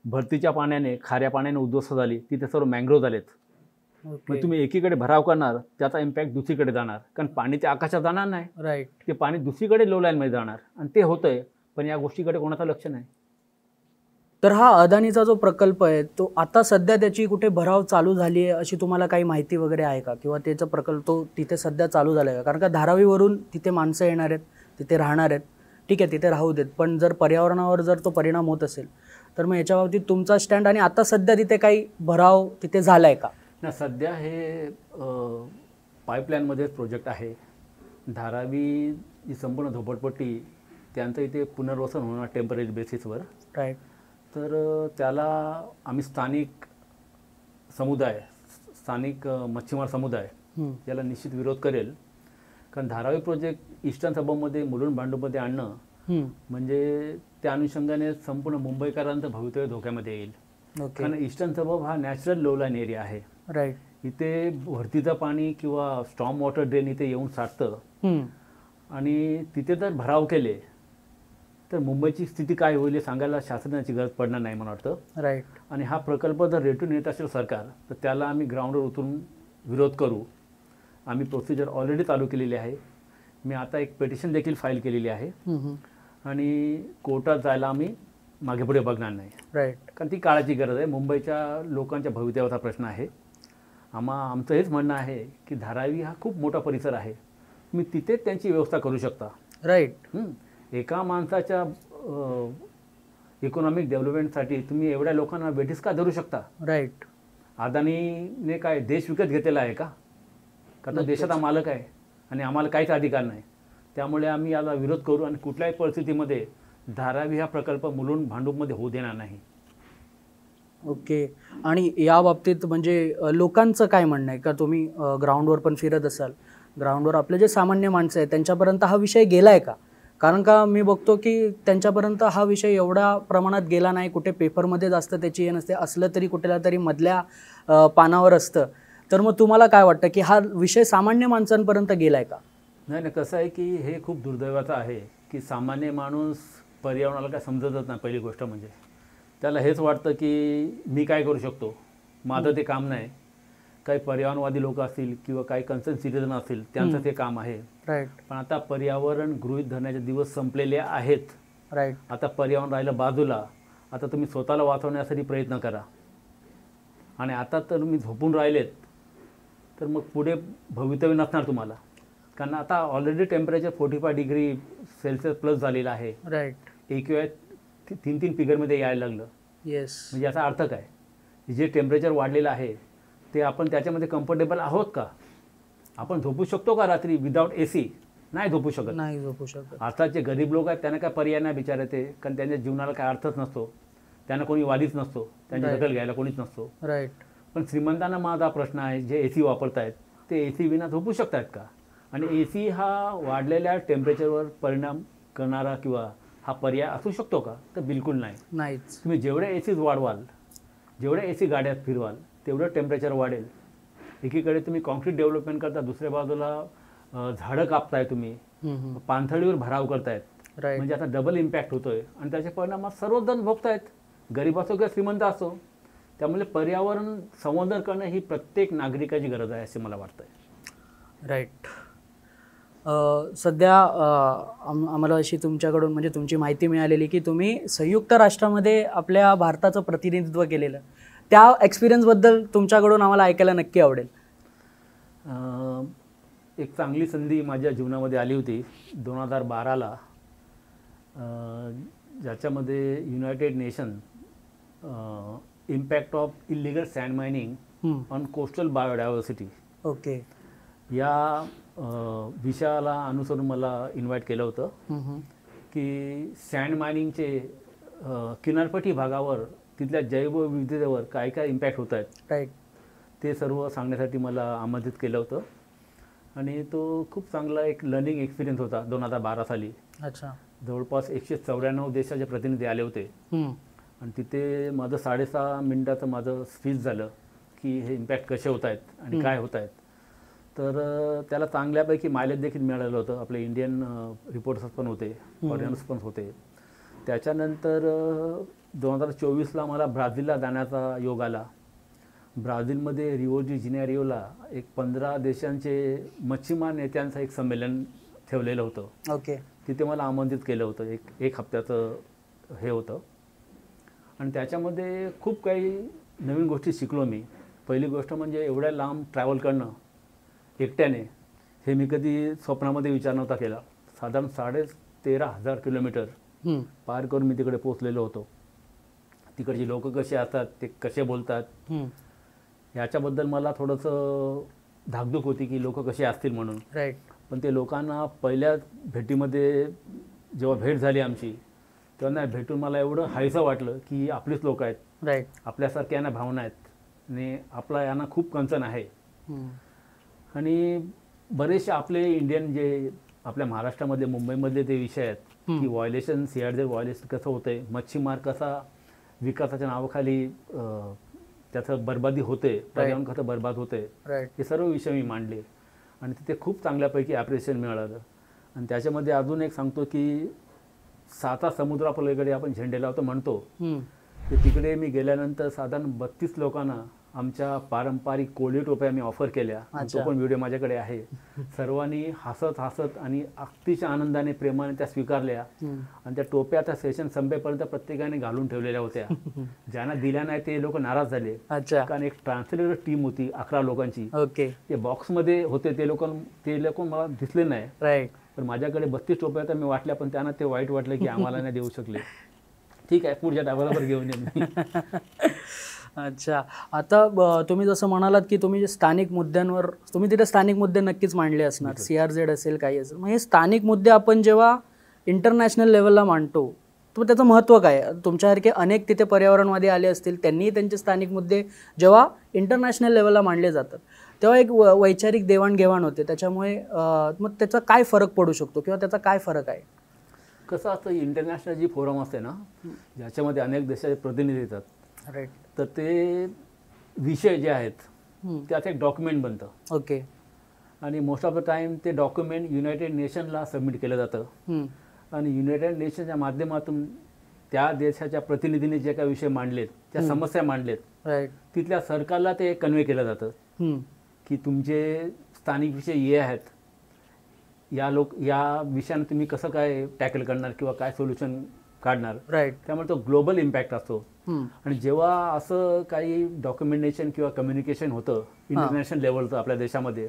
भरतीच्या पाण्याने, खाऱ्या पाण्याने उद्ध्वस्त झाली. तिथे सर्व मँग्रोव्ह झालेत. मग तुम्ही एकीकडे भराव करणार, त्याचा इम्पॅक्ट दुसरीकडे जाणार. कारण पाणी ते आकाशात जाणार नाही. राईट. ते पाणी दुसरीकडे लो लाईनमध्ये जाणार आणि ते होतंय. पण या गोष्टीकडे कोणाचं लक्ष नाही. तर हा अदानीचा जो प्रकल्प आहे तो आता सध्या त्याची कुठे भराव चालू झाली आहे अशी तुम्हाला काही माहिती वगैरे आहे का? किंवा त्याचा प्रकल्प तो तिथे सध्या चालू झाला आहे का? कारण का धारावीवरून तिथे माणसं येणार आहेत, तिथे राहणार आहेत, ठीक आहे, तिथे राहू देत. पण जर पर्यावरणावर जर तो परिणाम होत असेल तर मग याच्या बाबतीत तुमचा स्टँड आणि आता सध्या तिथे काही भराव तिथे झालाय का? ना सध्या हे पाईपलाईनमध्येच प्रोजेक्ट आहे. धारावी ही संपूर्ण झोपडपट्टी त्यांचं इथे पुनर्वसन होणार टेम्पररी बेसिसवर. राईट. तर त्याला आम्ही स्थानिक समुदाय, स्थानिक मच्छीमार समुदाय याला निश्चित विरोध करेल. कारण धारावी प्रोजेक्ट ईस्टर्न सबमध्ये मुलुंड भांडूपमध्ये आणणं म्हणजे त्या अनुषंगाने संपूर्ण मुंबईकरांचं भवितव्य धोक्यामध्ये येईल. कारण ईस्टर्न सबब हा नॅचरल लो लाईन एरिया आहे. राईट. इथे भरतीचं पाणी किंवा स्टॉर्म वॉटर ड्रेन इथे येऊन साठतं आणि तिथे जर भराव केले तर मुंबईची स्थिती काय होईल हे सांगायला शासनाची गरज पडणार नाही मला वाटतं. राईट. आणि हा प्रकल्प जर रेटून येत असेल सरकार तर त्याला आम्ही ग्राउंडवर उतरून विरोध करू. आम्ही प्रोसिजर ऑलरेडी चालू केलेली आहे. मी आता एक पेटिशन देखील फाईल केलेली आहे आणि कोर्टात जायला आम्ही मागे पुढे बघणार नाही. राईट. कारण ती काळाची गरज आहे. मुंबईच्या लोकांच्या भवितव्याचा प्रश्न आहे. आमचं हेच म्हणणं आहे की धारावी हा खूप मोठा परिसर आहे. तुम्ही तिथेच त्यांची व्यवस्था करू शकता. राईट. एका माणसाच्या इकॉनॉमिक डेव्हलपमेंटसाठी तुम्ही एवढ्या लोकांना वेठीस का धरू शकता? राईट. अदानीने काय देश विकत घेतलेला आहे का? कारण देशाचा मालक आहे आणि आम्हाला काहीच अधिकार नाही. त्यामुळे आम्ही याला विरोध करू आणि कुठल्याही परिस्थितीमध्ये धारावी हा प्रकल्प मुलुंड भांडूपमध्ये होऊ देणार नाही. ओके. आणि या बाबतीत म्हणजे लोकांचं काय म्हणणं आहे का? तुम्ही ग्राउंडवर पण फिरत असाल, ग्राउंडवर आपले जे सामान्य माणसं आहेत त्यांच्यापर्यंत हा विषय गेला आहे का? कारण का मी बघतो की त्यांच्यापर्यंत हा विषय एवढ्या प्रमाणात गेला नाही. कुठे पेपरमध्ये जास्त त्याची हे नसते, असलं तरी कुठल्या तरी मधल्या पानावर असतं. तर मग तुम्हाला काय वाटतं की हा विषय सामान्य माणसांपर्यंत गेला आहे का? नाही, कसं आहे की हे खूप दुर्दैवाचं आहे की सामान्य माणूस पर्यावरणाला काय समजतच नाही. पहिली गोष्ट म्हणजे त्याला हेच वाटतं की मी काय करू शकतो, माझं ते काम नाही. काही पर्यावरणवादी लोक असतील किंवा काही कन्सर्न सिटीजन असतील त्यांचं ते काम आहे. राईट. पण आता पर्यावरण गृहीत धरण्याचे दिवस संपलेले आहेत. राईट. आता पर्यावरण राहिलं बाजूला. आता तुम्ही स्वतःला वाचवण्यासाठी प्रयत्न करा. आणि आता तर तुम्ही झोपून राहिलेत तर मग पुढे भवितव्य नसणार तुम्हाला. कारण आता already temperature 45 degree Celsius plus झालेलं आहे. राईट. AQI 3 फिगरमध्ये यायला लागलं. येस. म्हणजे याचा अर्थ काय? जे टेम्परेचर वाढलेलं आहे ते आपण त्याच्यामध्ये कम्फर्टेबल आहोत का? आपण झोपू शकतो का रात्री विदाऊट AC? नाही झोपू शकत. नाही झोपू शकत. अर्थात जे गरीब लोक आहेत त्यांना काय पर्याय नाही बिचारे ते. कारण त्यांच्या जीवनाला काय अर्थच नसतो. त्यांना कोणी वालीच नसतो. त्यांची दखल घ्यायला कोणीच नसतो. राईट. पण श्रीमंतांना माझा प्रश्न आहे, जे AC वापरत आहेत ते AC विना झोपू शकतात का? आणि AC हा वाढलेल्या टेम्परेचरवर परिणाम करणारा किंवा हा पर्याय असू शकतो का? तर बिलकुल नाही. नाहीच. तुम्ही जेवढे ACs वाढवाल, जेवढे AC गाड्यात फिरवाल तेवढं टेम्परेचर वाढेल. एकीकडे तुम्ही कॉन्क्रीट डेव्हलपमेंट करता, दुसऱ्या बाजूला झाडं कापताय, तुम्ही पाणथळीवर भराव करतायत. म्हणजे आता डबल इम्पॅक्ट होतोय आणि त्याचे परिणाम सर्वच जण भोगतायत, गरीब असो किंवा श्रीमंत असो. त्यामुळे पर्यावरण संवर्धन करणं ही प्रत्येक नागरिकाची गरज आहे असे मला वाटतंय. राईट. सध्या आम्हाला अशी तुमच्याकडून म्हणजे तुमची माहिती मिळालेली की तुम्ही संयुक्त राष्ट्रामध्ये आपल्या भारताचं प्रतिनिधित्व केलेलं. त्या एक्सपिरियन्सबद्दल तुमच्याकडून आम्हाला ऐकायला नक्की आवडेल. एक चांगली संधी माझ्या जीवनामध्ये आली होती 2012ला, ज्याच्यामध्ये united nation impact of illegal sand mining on coastal biodiversity okay या विषयाला अनुसरून मला इन्व्हाइट केलं होतं की सँड मायनिंगचे किनारपट्टी भागावर तिथल्या जैवविविधतेवर काय काय इम्पॅक्ट होत आहेत. राईट. ते सर्व सांगण्यासाठी मला आमंत्रित केलं होतं आणि तो खूप चांगला एक लर्निंग एक्सपिरियन्स होता 2012 साली. अच्छा. जवळपास 194 देशाचे प्रतिनिधी आले होते आणि तिथे माझं 6.5 मिनिटाचं माझं स्पीच झालं की हे इम्पॅक्ट कसे होत आहेत आणि काय होत आहेत. तर त्याला चांगल्यापैकी मायलेज देखील मिळालेलं होतं. आपले इंडियन रिपोर्टर्स पण होते, फॉरेनर्स पण होते. त्याच्यानंतर 2024ला मला ब्राझीलला जाण्याचा योग आला. ब्राझीलमध्ये रिओ डी जानेरिओला एक 15 देशांचे मच्छीमार नेत्यांचं एक संमेलन ठेवलेलं होतं. ओके. तिथे मला आमंत्रित केलं होतं. एक हप्त्याचं हे होतं आणि त्याच्यामध्ये खूप काही नवीन गोष्टी शिकलो मी. पहिली गोष्ट म्हणजे एवढ्या लांब ट्रॅव्हल करणं एकट्याने हे मी कधी स्वप्नामध्ये विचार नव्हता केला. साधारण 13,500 किलोमीटर पार करून मी तिकडे पोचलेलो होतो. तिकडची लोक कसे असतात, ते कसे बोलतात, ह्याच्याबद्दल मला थोडंसं धाकधूक होती की लोक कसे असतील म्हणून. राईट. पण ते लोकांना पहिल्या भेटीमध्ये जेव्हा भेट झाली आमची, तेव्हा भेटून मला एवढं हायसं वाटलं की आपलीच लोक आहेत. राईट. आपल्यासारख्या यांना भावना आहेत आणि आपला यांना खूप कन्सर्न आहे. आणि बरेचसे आपले इंडियन जे आपल्या महाराष्ट्रामध्ये मुंबईमधले ते विषय आहेत की व्हायोलेशन, सीआरझेड व्हायोलेशन कसं होतंय, मच्छीमार कसा विकासाच्या नावाखाली त्याचं बरबादी होते, पर्यावरण कसं बरबाद होते, हे सर्व विषय मी मांडले आणि तिथे खूप चांगल्यापैकी ॲप्रिशिएशन मिळालं. आणि त्याच्यामध्ये अजून एक सांगतो की 7 समुद्रापलीकडे आपण झेंडे लावतो म्हणतो, ते तिकडे मी गेल्यानंतर साधारण 32 लोकांना आमच्या पारंपरिक कोळी टोप्या मी ऑफर केल्या. तो पण व्हिडिओ माझ्याकडे आहे. सर्वांनी हसत हसत आणि अतिशय आनंदाने, प्रेमाने त्या स्वीकारल्या आणि त्या टोप्या त्या सेशन संपेपर्यंत प्रत्येकाने घालून ठेवलेल्या होत्या. ज्यांना दिल्या नाही ते लोक नाराज झाले, कारण एक ट्रान्सलेटर टीम होती 11 लोकांची. ते बॉक्समध्ये होते, ते लोक मला दिसले नाही. पण माझ्याकडे 32 टोप्या तर मी वाटल्या, पण त्यांना ते वाईट वाटलं की आम्हाला नाही देऊ शकले. ठीक आहे, पुढच्या डायव्हरवर घेऊन येईन. अच्छा. आता तुम्ही जसं म्हणालात की तुम्ही स्थानिक मुद्द्यांवर, तुम्ही तिथे स्थानिक मुद्दे नक्कीच मांडले असणार, सीआरझेड असेल, काही असेल. मग हे स्थानिक मुद्दे आपण जेव्हा इंटरनॅशनल लेवलला मांडतो तर त्याचं महत्त्व काय? तुमच्यासारखे अनेक तिथे पर्यावरणवादी आले असतील, त्यांनीही त्यांचे स्थानिक मुद्दे जेव्हा इंटरनॅशनल लेवलला मांडले जातात तेव्हा एक वैचारिक देवाणघेवाण होते. त्याच्यामुळे मग त्याचा काय फरक पडू शकतो किंवा त्याचा काय फरक आहे? कसं असतं, इंटरनॅशनल जी फोरम असते ना, ज्याच्यामध्ये अनेक देशाचे प्रतिनिधी येतात, राईट, तर ते विषय जे आहेत त्यात एक डॉक्युमेंट बनतं. ओके. आणि मोस्ट ऑफ द टाईम ते डॉक्युमेंट युनायटेड नेशनला सबमिट केलं जातं आणि युनायटेड नेशनच्या माध्यमातून त्या देशाच्या प्रतिनिधीने जे काही विषय मांडलेत, त्या समस्या मांडलेत, राईट, तिथल्या सरकारला ते कन्वे केलं जातं की तुमचे स्थानिक विषय हे आहेत, या विषयानं तुम्ही कसं काय टॅकल करणार किंवा काय सोल्युशन काढणार. राईट. त्यामुळे तो ग्लोबल इम्पॅक्ट असतो. आणि जेव्हा असं काही डॉक्युमेंटेशन किंवा कम्युनिकेशन होतं इंटरनॅशनल लेवलचं आपल्या देशामध्ये,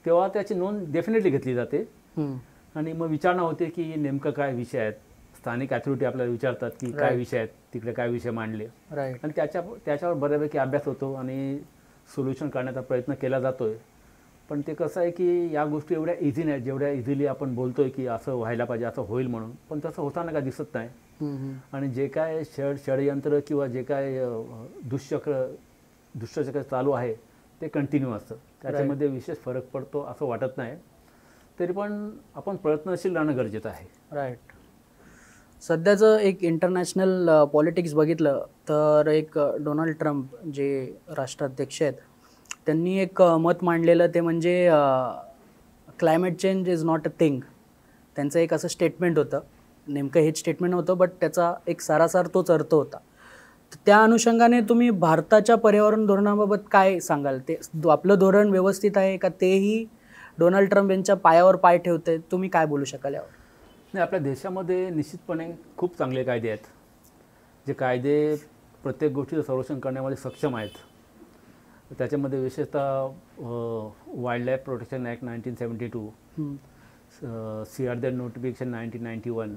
तेव्हा त्याची नोंद डेफिनेटली घेतली जाते. आणि मग विचारणा होते की नेमकं काय विषय आहेत. स्थानिक अथॉरिटी आपल्याला विचारतात की काय विषय आहेत, तिकडे काय विषय मांडले, आणि त्याच्यावर बऱ्यापैकी अभ्यास होतो आणि सोल्युशन काढण्याचा प्रयत्न केला जातोय. पण ते कसं आहे की या गोष्टी एवढ्या इझी नाहीत जेवढ्या इझिली आपण बोलतोय की असं व्हायला पाहिजे, असं होईल म्हणून. पण तसं होताना का दिसत नाही. आणि जे काय षडयंत्र किंवा जे काय दुष्चक्र चालू आहे ते कंटिन्यू असतं. त्याच्यामध्ये विशेष फरक पडतो असं वाटत नाही. तरी पण आपण प्रयत्नशील राहणं गरजेचं आहे. राईट. सध्याचं एक इंटरनॅशनल पॉलिटिक्स बघितलं तर एक डोनाल्ड ट्रम्प जे राष्ट्राध्यक्ष आहेत, त्यांनी एक मत मांडलेलं, ते म्हणजे climate change is not a thing. त्यांचं एक असं स्टेटमेंट होतं. नेमकं हेच स्टेटमेंट होतं, बट त्याचा एक सारासार तोच अर्थ होता. त्या अनुषंगाने तुम्ही भारताच्या पर्यावरण धोरणाबाबत काय सांगाल? ते आपलं धोरण व्यवस्थित आहे का, तेही डोनाल्ड ट्रम्प यांच्या पायावर पाय ठेवते? तुम्ही काय बोलू शकाल यावर? नाही, आपल्या देशामध्ये निश्चितपणे खूप चांगले कायदे आहेत, जे कायदे प्रत्येक गोष्टीचं संरक्षण करण्यामध्ये सक्षम आहेत. त्याच्यामध्ये विशेषतः wild life protection act 1972, CRZ notification 1991,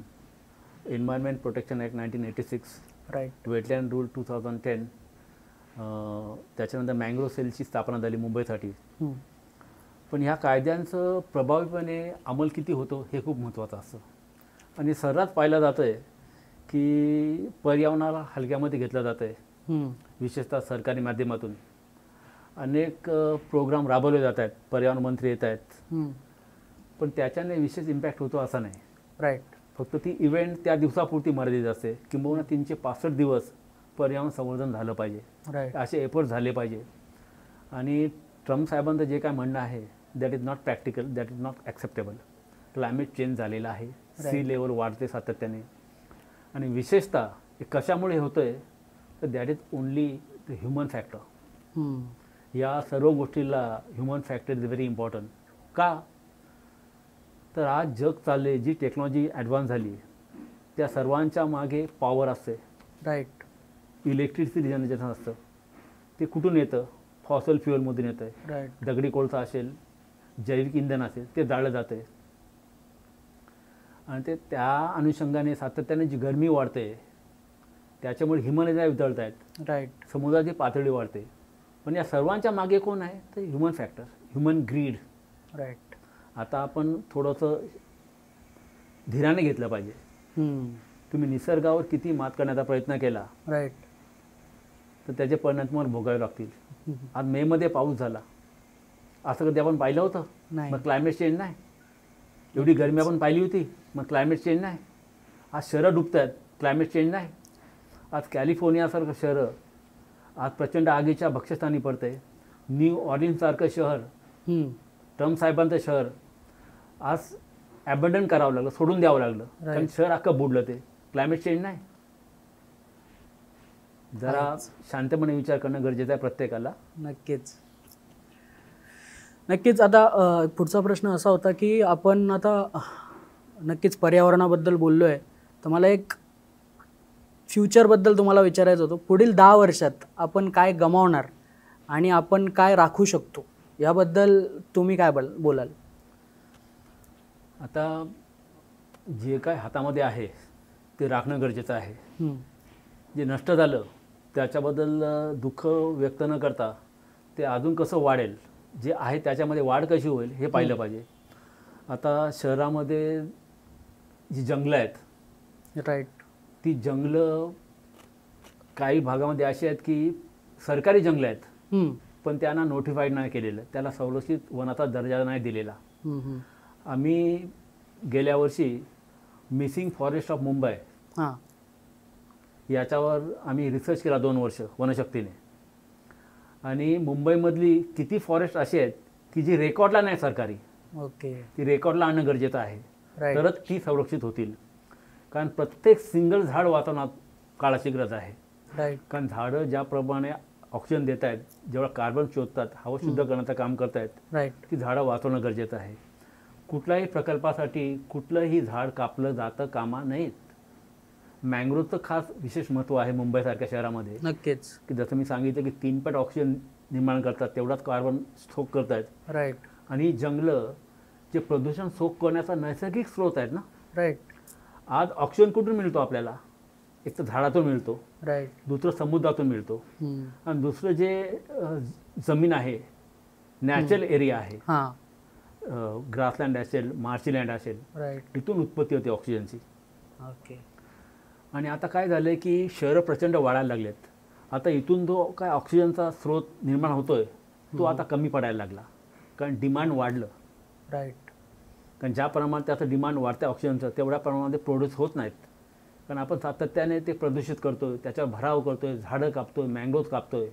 environment protection act 1986, right, wetland rule 2010, त्याच्यानंतर मँग्रोव्ह सेलची स्थापना झाली मुंबईसाठी. पण ह्या कायद्यांचं प्रभावीपणे अंमल किती होतो हे खूप महत्त्वाचं असतं. आणि सर्रात पाहिलं जातं आहे की पर्यावरणाला हलक्यामध्ये घेतलं जातं आहे, विशेषतः सरकारी माध्यमातून. अनेक प्रोग्राम राबवले जात आहेत, पर्यावरण मंत्री येत आहेत, पण त्याच्याने विशेष इम्पॅक्ट होतो असा नाही. राईट. फक्त ती इव्हेंट त्या दिवसापुरती मर्यादित असते, किंबहुना 365 दिवस पर्यावरण संवर्धन झालं पाहिजे, राईट, असे एफर्ट्स झाले पाहिजे. आणि ट्रम्प साहेबांचं जे काय म्हणणं आहे, that is not practical, that is not acceptable. Climate change झालेला आहे, सी लेवल वाढते सातत्याने, आणि विशेषतः हे कशामुळे होतं आहे तर that is only the human factor. या सर्व गोष्टीला human factor is very important. का तर आज जग चालले, जी टेक्नॉलॉजी ॲडव्हान्स झाली, त्या सर्वांच्या मागे पॉवर असते. राईट. इलेक्ट्रिसिटी जनरेशन असतं, ते कुठून येतं? फॉसल फ्युअलमधून येतं आहे. राईट. दगडी कोळसा असेल, जैविक इंधन असेल, ते जाळलं जातं आहे. आणि ते त्या अनुषंगाने सातत्याने जी गरमी वाढते, त्याच्यामुळे हिमालय वितळत आहेत, राईट. समुद्राची पातळी वाढते. पण या सर्वांच्या मागे कोण आहे? तर human factor, human greed. Right. आता आपण थोडंसं धीराने घेतलं पाहिजे. तुम्ही निसर्गावर किती मात करण्याचा प्रयत्न केला, राईट, तर त्याचे परिणाम तुम्हाला भोगावे लागतील. आज मेमध्ये पाऊस झाला, असं कधी आपण पाहिलं होतं? नाही. मग क्लायमेट चेंज नाही. एवढी गरमी आपण पाहिली होती, मग क्लायमेट चेंज नाही. आज शहरं डुबत आहेत, क्लायमेट चेंज नाही. आज कॅलिफोर्नियासारखं शहरं आज प्रचंड आगीच्या भक्ष्यस्थानी पडते. न्यू ऑर्लिन्ससारखं शहर, ट्रम्प साहेबांचं शहर आज ॲबंडन करावं लागलं, सोडून द्यावं लागलं, कारण शहर अख्खं बुडलं. ते क्लायमेट चेंज नाही. जरा शांतपणे विचार करणं गरजेचं आहे प्रत्येकाला. नक्कीच. नक्कीच. आता पुढचा प्रश्न असा होता की आपण आता नक्कीच पर्यावरणाबद्दल बोललो आहे, तर मला एक फ्युचरबद्दल तुम्हाला विचारायचं होतं. पुढील 10 वर्षात आपण काय गमावणार आणि आपण काय राखू शकतो, याबद्दल तुम्ही काय बोलाल? आता जे काय हातामध्ये आहे ते राखणं गरजेचं आहे. जे नष्ट झालं त्याच्याबद्दल दुःख व्यक्त न करता ते अजून कसं वाढेल, जे आहे त्याच्यामध्ये वाढ कशी होईल हे पाहिलं पाहिजे. आता शहरामध्ये जी जंगलं आहेत, राईट, ती जंगलं काही भागामध्ये अशी आहेत की सरकारी जंगलं आहेत, पण त्यांना नोटिफाईड नाही केलेलं, त्याला संरक्षित वनाचा दर्जा नाही दिलेला. आम्ही गेल्या वर्षी मिसिंग फॉरेस्ट ऑफ मुंबई याच्यावर आम्ही रिसर्च केला 2 वर्ष वनशक्तीने. आणि मुंबईमधली किती फॉरेस्ट अशी आहेत की जी रेकॉर्डला नाही सरकारी, ओके, ती रेकॉर्डला आणणं गरजेचं आहे, तरच ती संरक्षित होतील. कारण प्रत्येक सिंगल झाड वाचवण्यात काळाची गरज आहे. राईट. कारण झाडं ज्याप्रमाणे ऑक्सिजन देत आहेत, जेवढा कार्बन शोधतात, हवा शुद्ध करण्याचं काम करत आहेत, राईट, ती झाडं वाचवणं गरजेचं आहे. कुठल्याही प्रकल्पासाठी कुठलंही झाड कापलं जातं कामा नयेत. मँग्रोवचं खास विशेष महत्त्व आहे मुंबईसारख्या शहरामध्ये. नक्कीच. की जसं मी सांगितलं की 3 पट ऑक्सिजन निर्माण करतात, तेवढाच कार्बन स्टोक करत आहेत. राईट. आणि जंगलं जे प्रदूषण सोक करण्याचा नैसर्गिक स्रोत आहेत ना. राईट. आज ऑक्सिजन कुठून मिळतो आपल्याला? एक तर झाडातून मिळतो, राईट, दुसरं समुद्रातून मिळतो, आणि दुसरं जे जमीन आहे, नॅचरल एरिया आहे, ग्रासलँड असेल, मार्शीलँड असेल, राईट, इथून उत्पत्ती होते ऑक्सिजनची. ओके. आणि आता काय झालं आहे की शहरं प्रचंड वाढायला लागलेत. आता इथून जो काय ऑक्सिजनचा स्रोत निर्माण होतोय तो आता कमी पडायला लागला, कारण डिमांड वाढलं. राईट. कारण ज्या प्रमाणात त्याचं डिमांड वाढतं ऑक्सिजनचं, तेवढ्या प्रमाणामध्ये प्रोड्यूस होत नाहीत. कारण आपण सातत्याने ते प्रदूषित करतोय, त्याच्यावर भराव करतोय, झाडं कापतोय, मँगोज कापतोय.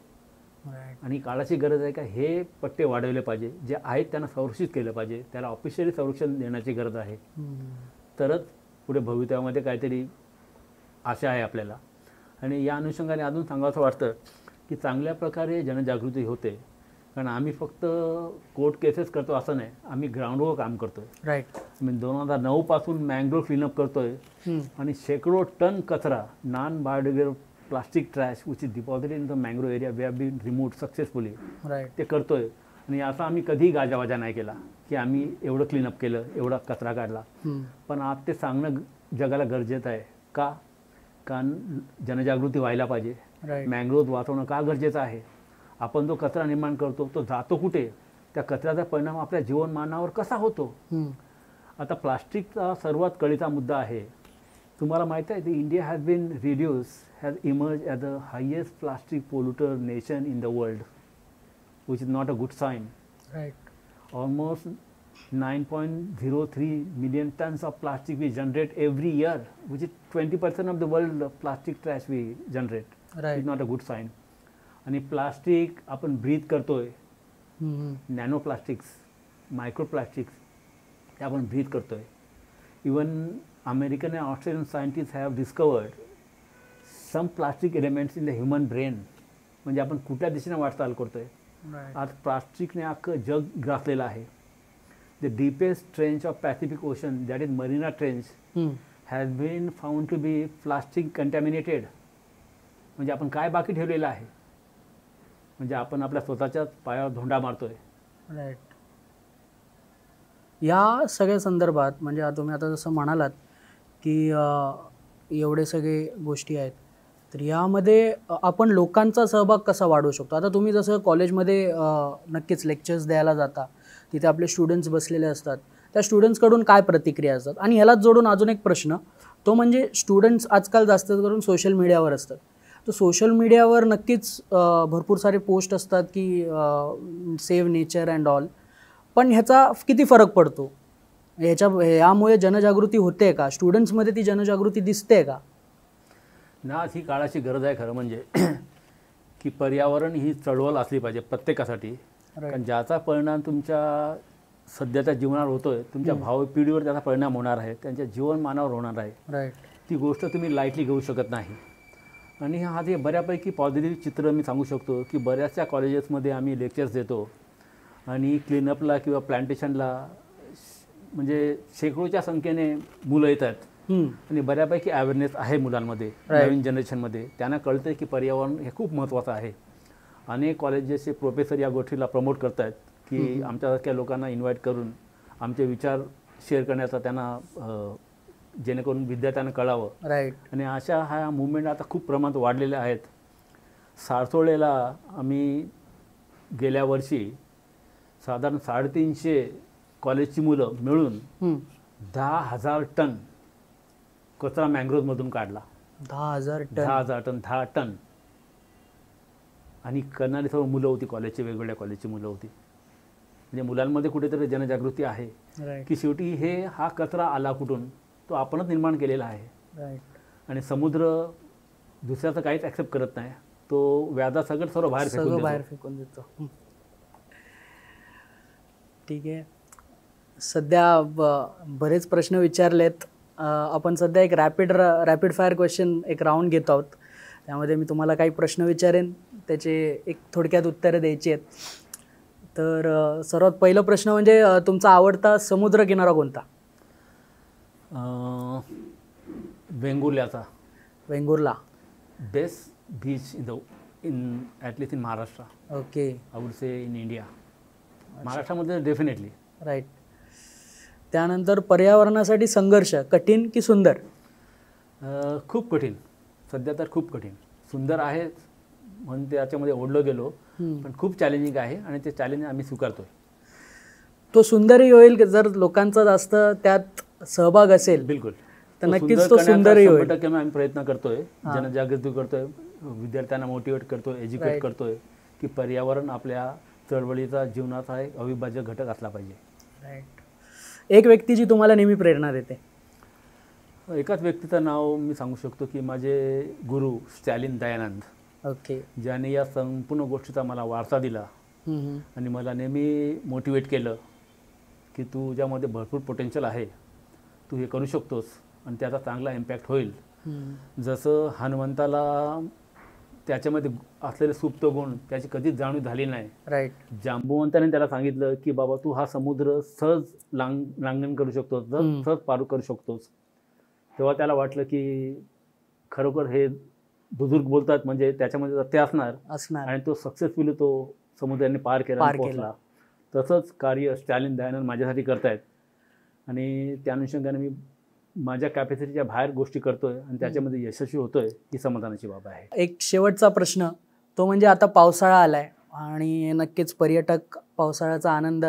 आणि काळाची गरज आहे का हे पट्टे वाढवले पाहिजे, जे आहेत त्यांना संरक्षित केलं पाहिजे, त्याला ऑफिशियली संरक्षण देण्याची गरज आहे. तरच पुढे भवितव्यामध्ये काहीतरी आशा आहे आपल्याला. आणि या अनुषंगाने अजून सांगावंसं वाटतं की चांगल्या प्रकारे जनजागृती होते. कारण आम्ही फक्त कोर्ट केसेस करतो असं नाही, आम्ही ग्राउंडवर काम करतो आहे. राईट. मी 2009 पासून मँग्रोव्ह क्लीनअप करतो आहे, आणि शेकडो टन कचरा, non biodegradable plastic trash which is deposited in the mangrove area we have been removed successfully. Right. ते करतो आहे. आणि असं आम्ही कधीही गाजावाजा नाही केला की आम्ही एवढं क्लीनअप केलं, एवढा कचरा काढला. पण आज ते सांगणं जगाला गरजेचं आहे. का? कारण जनजागृती व्हायला पाहिजे. मँग्रोव्ह वाचवणं का गरजेचं आहे? आपण जो कचरा निर्माण करतो तो जातो कुठे? त्या कचऱ्याचा परिणाम आपल्या जीवनमानावर कसा होतो? आता प्लास्टिकचा सर्वात कळीचा मुद्दा आहे. तुम्हाला माहीत आहे, India has been has emerge as the highest plastic polluter nation in the world, which is not a good sign. Right. Almost 9.03 million tons of plastic we generate every year, which is 20% of the world plastic trash we generate. Right. It's not a good sign. आणि plastic आपण breathe करतोय, nano plastics, micro plastics ते आपण breathe करतोय. Even American and Australian scientist have discovered some plastic elements in the human brain. म्हणजे आपण कुठल्या दिशेने वाटचाल करतोय. आज प्लास्टिकने अख्खं जग ग्रासलेलं आहे. The deepest trench of Pacific Ocean, that is Marina Trench, has been found to be plastic contaminated. म्हणजे आपण काय बाकी ठेवलेलं आहे? म्हणजे आपण आपल्या स्वतःच्याच पायावर धोंडा मारतोय. राईट. या सगळ्या संदर्भात म्हणजे तुम्ही आता जसं म्हणालात की एवढे सगळे गोष्टी आहेत, तर यामध्ये आपण लोकांचा सहभाग कसा वाढवू शकतो? आता तुम्ही जसं कॉलेजमध्ये नक्कीच लेक्चर्स द्यायला जाता, तिथे आपले स्टुडंट्स बसलेले असतात, त्या स्टुडंट्सकडून काय प्रतिक्रिया असतात? आणि ह्यालाच जोडून अजून एक प्रश्न, तो म्हणजे स्टुडंट्स आजकाल जास्त करून सोशल मीडियावर असतात. तर सोशल मीडियावर नक्कीच भरपूर सारे पोस्ट असतात की सेव्ह नेचर अँड ऑल, पण ह्याचा किती फरक पडतो? यामुळे जनजागृती होते का? स्टुडंट्समध्ये ती जनजागृती दिसते का? ना ही काळाची गरज आहे खरं म्हणजे की पर्यावरण ही चळवळ असली पाहिजे प्रत्येकासाठी. कारण ज्याचा परिणाम तुमच्या सध्याच्या जीवनावर होतोय, तुमच्या भावी पिढीवर त्याचा परिणाम होणार आहे, त्यांच्या जीवनमानावर होणार आहे. राईट. ती गोष्ट तुम्ही लाईटली घेऊ शकत नाही. आणि हा जे बऱ्यापैकी पॉझिटिव्ह चित्र मी सांगू शकतो की बऱ्याचशा कॉलेजेसमध्ये आम्ही लेक्चर्स देतो आणि क्लीनअपला किंवा प्लांटेशनला म्हणजे शेकडोच्या संख्येने मुलं येत आहेत. आणि बऱ्यापैकी अवेअरनेस आहे मुलांमध्ये, नवीन जनरेशनमध्ये. त्यांना कळतं की पर्यावरण हे खूप महत्त्वाचं आहे. अनेक कॉलेजेसचे प्रोफेसर या गोष्टीला प्रमोट करत आहेत की आमच्यासारख्या लोकांना इन्व्हाइट करून आमचे विचार शेअर करण्याचा त्यांना जेणेकरून विद्यार्थ्यांना कळावं. राईट. आणि अशा ह्या मुवमेंट आता खूप प्रमाणात वाढलेल्या आहेत. सारसोळेला आम्ही गेल्या वर्षी साधारण 350 कॉलेजची मुलं मिळून 10,000 टन कचरा मॅंग्रोव्हमधून काढला. 10,000 टन? 10,000 ton, 10 ton. आणि करणारी सर्व मुलं होती, कॉलेजची वेगवेगळ्या कॉलेजची मुलं होती. म्हणजे मुलांमध्ये कुठेतरी जनजागृती आहे की शेवटी हा कचरा आला कुठून, तो आपणच निर्माण केलेला आहे. राईट. आणि समुद्र दुसऱ्याचं काहीच ॲक्सेप्ट करत नाही, तो व्याजासकट सर्व बाहेर फेकून देतो. ठीक आहे. सध्या बरेच प्रश्न विचारलेत. आपण सध्या एक रॅपिड फायर क्वेश्चन एक राऊंड घेत आहोत. त्यामध्ये मी तुम्हाला काही प्रश्न विचारेन, त्याचे एक थोडक्यात उत्तरं द्यायची आहेत. तर सर्वात पहिला प्रश्न म्हणजे तुमचा आवडता समुद्रकिनारा कोणता? वेंगुर्ल्याचा. Vengurla. Best beach in atleast in Maharashtra. Okay. I would say in India. महाराष्ट्रामध्ये डेफिनेटली. राईट. त्यानंतर पर्यावरणासाठी संघर्ष कठीण की सुंदर? खूप कठीण. सध्या तर खूप कठीण. सुंदर आहे म्हणून त्याच्यामध्ये ओढलो गेलो, पण खूप चॅलेंजिंग आहे आणि ते चॅलेंज आम्ही स्वीकारतोय. तो सुंदरही होईल जर लोकांचा जास्त त्यात सहभाग असेल. बिलकुल. तर नक्कीच तो सुंदरही होईल. 100% आम्ही प्रयत्न करतोय, जनजागृती करतोय, विद्यार्थ्यांना मोटिवेट करतोय, एज्युकेट करतोय की पर्यावरण आपल्या चळवळीचा जीवनाचा एक अविभाज्य घटक असला पाहिजे. राईट. एक व्यक्ती जी तुम्हाला नेहमी प्रेरणा देते? एकाच व्यक्तीचं नाव मी सांगू शकतो की माझे गुरु स्टॅलिन दयानंद. ओके. ज्याने या संपूर्ण गोष्टीचा मला वारसा दिला आणि मला नेहमी मोटिवेट केलं की तुझ्यामध्ये भरपूर पोटेन्शियल आहे, तू हे करू शकतोस आणि त्याचा चांगला इम्पॅक्ट होईल. जसं हनुमंताला त्याच्यामध्ये असलेले सुप्त गुण त्याची कधीच जाणीव झाली नाही. राईट. जांबुवंताने त्याला सांगितलं की बाबा तू हा समुद्र सहज लांघन करू शकतोस, सहज पार करू शकतोस. तेव्हा त्याला वाटलं की खरोखर हे बुजुर्ग बोलतात म्हणजे त्याच्यामध्ये ते असणार आणि तो सक्सेसफुली तो समुद्राने पार केला, पोहोचला. तसंच कार्य स्टॅलिन दयानंद माझ्यासाठी करतायत आणि त्या अनुषंगाने मी माझ्या कॅपॅसिटीच्या बाहेर गोष्टी करतोय आणि त्याच्यामध्ये यशस्वी होतोय, ही समाधानाची बाब आहे. एक शेवटचा प्रश्न, तो म्हणजे आता पावसाळा आलाय आणि नक्कीच पर्यटक पावसाळ्याचा आनंद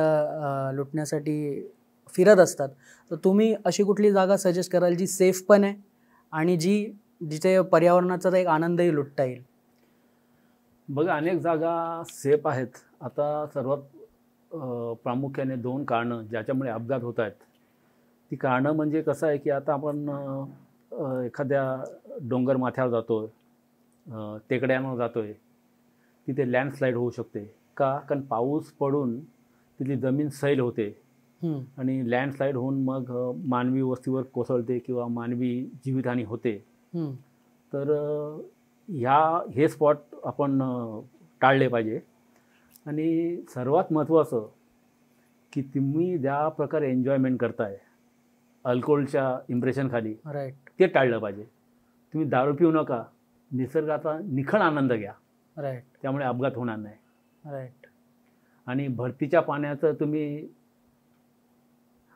लुटण्यासाठी फिरत असतात. तर तुम्ही अशी कुठली जागा सजेस्ट कराल जी सेफ पण आहे आणि जिथे पर्यावरणाचा एक आनंदही लुटता येईल? बघा, अनेक जागा सेफ आहेत. आता सर्वात प्रामुख्याने 2 कारणं ज्याच्यामुळे अपघात होत आहेत. ती कारणं म्हणजे कसं आहे की आता आपण एखाद्या डोंगर माथ्यावर जातोय, टेकड्यांवर जातोय, तिथे लँडस्लाईड होऊ शकते. का? कारण पाऊस पडून तिथली जमीन सैल होते आणि लँडस्लाईड होऊन मग मानवी वस्तीवर कोसळते किंवा मानवी जीवितहानी होते. तर हे स्पॉट आपण टाळले पाहिजे. आणि सर्वात महत्त्वाचं की तुम्ही ज्या प्रकारे एन्जॉयमेंट करताय अल्कोहोलच्या इम्प्रेशनखाली, राईट, ते टाळलं पाहिजे. तुम्ही दारू पिऊ नका, निसर्गाचा निखळ आनंद घ्या. राईट. त्यामुळे अपघात होणार नाही. राईट. आणि भरतीच्या पाण्याचं तुम्ही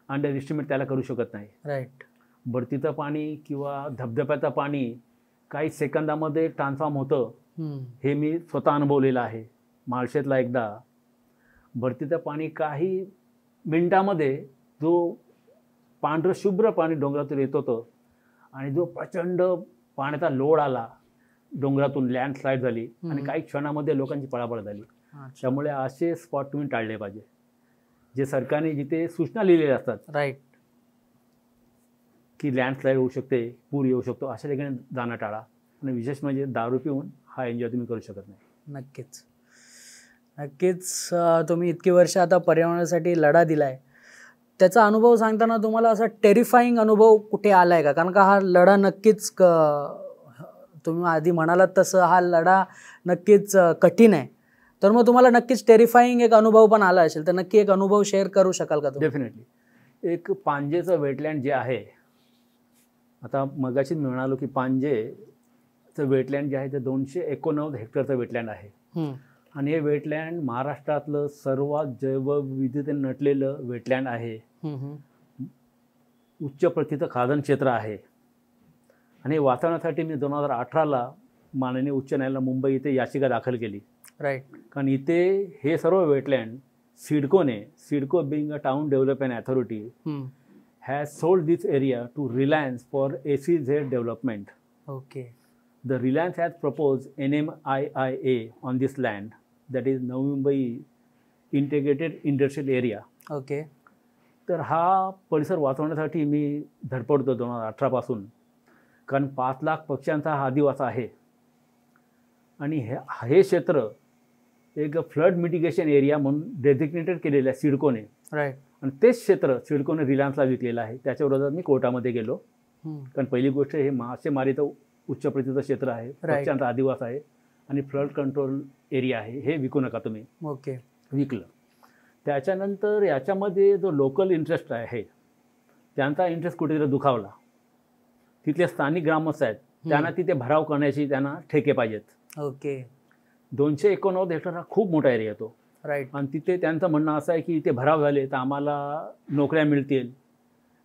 अंडर एस्टिमेट त्याला करू शकत नाही. राईट. भरतीचं पाणी किंवा धबधब्याचं पाणी काही सेकंदामध्ये ट्रान्सफॉर्म होतं, हम्म. हे मी स्वतः अनुभवलेलं आहे. माळशेतला एकदा भरतीचं पाणी काही मिनिटामध्ये जो पांढरं शुभ्र पाणी डोंगरातून येत होतं आणि जो प्रचंड पाण्याचा लोड आला डोंगरातून, लँडस्लाईड झाली आणि काही क्षणामध्ये लोकांची पळापळ झाली. अच्छा. त्यामुळे असे स्पॉट तुम्ही टाळले पाहिजे, जे सरकारने जिथे सूचना लिहिलेल्या असतात राईट. की लँडस्लाईड होऊ शकते, पूर येऊ शकतो, अशा ठिकाणी जाणं टाळा. आणि विशेष म्हणजे दारू पिऊन हा एन्जॉय तुम्ही करू शकत नाही. नक्कीच नक्कीच. तुम्ही इतकी वर्ष आता पर्यावरणासाठी लढा दिलाय, त्याचा अनुभव सांगताना तुम्हाला असा टेरिफाईंग अनुभव कुठे आला आहे का? कारण का हा लढा नक्कीच तुम्ही आधी म्हणालात तसं हा लढा नक्कीच कठीण आहे. तर मग तुम्हाला नक्कीच टेरिफाईंग एक अनुभव पण आला असेल, तर नक्की एक अनुभव शेअर करू शकाल का तुम्ही? डेफिनेटली. एक पांजेचं वेटलँड जे आहे, आता मगाशीच मी म्हणालो की पांजेचं वेटलँड जे आहे ते 289 हेक्टरचं वेटलँड आहे. आणि हे वेटलँड महाराष्ट्रातलं सर्वात जैवविविधतेने नटलेलं वेटलँड आहे. उच्च प्रतीचं खाजण क्षेत्र आहे. आणि हे वाचवण्यासाठी मी 2018ला माननीय उच्च न्यायालयाला मुंबई इथे याचिका दाखल केली. राईट. कारण इथे हे सर्व wetland CIDCO being a town development authority has sold this area to Reliance for SEZ development. Okay. The Reliance has proposed NMIIA on this land, that is Navi Mumbai Integrated Industrial Area. Okay. तर हा परिसर वाचवण्यासाठी मी धडपडतो 2018 कारण 5 लाख पक्ष्यांचा हा आदिवास आहे. आणि हे क्षेत्र एक फ्लड मिटिगेशन एरिया म्हणून डेझिग्नेटेड केलेलं आहे सिडकोने. राईट. आणि तेच क्षेत्र सिडकोने रिलायन्सला विकलेलं आहे. त्याच्या विरोधात मी कोर्टामध्ये गेलो. कारण पहिली गोष्ट, हे मासेमारीचं उच्च प्रतीचं क्षेत्र आहे, पक्ष्यांचा आदिवास आहे आणि फ्लड कंट्रोल एरिया आहे, हे विकू नका तुम्ही. ओके. विकलं. त्याच्यानंतर याच्यामध्ये जो लोकल इंटरेस्ट आहे त्यांचा इंटरेस्ट कुठेतरी दुखावला. तिथले स्थानिक ग्रामस्थ आहेत, त्यांना तिथे भराव करण्याची त्यांना ठेके पाहिजेत. ओके. 289 हेक्टर हा खूप मोठा एरिया येतो. राईट. आणि तिथे त्यांचं म्हणणं असं आहे की इथे भराव झाले तर आम्हाला नोकऱ्या मिळतील,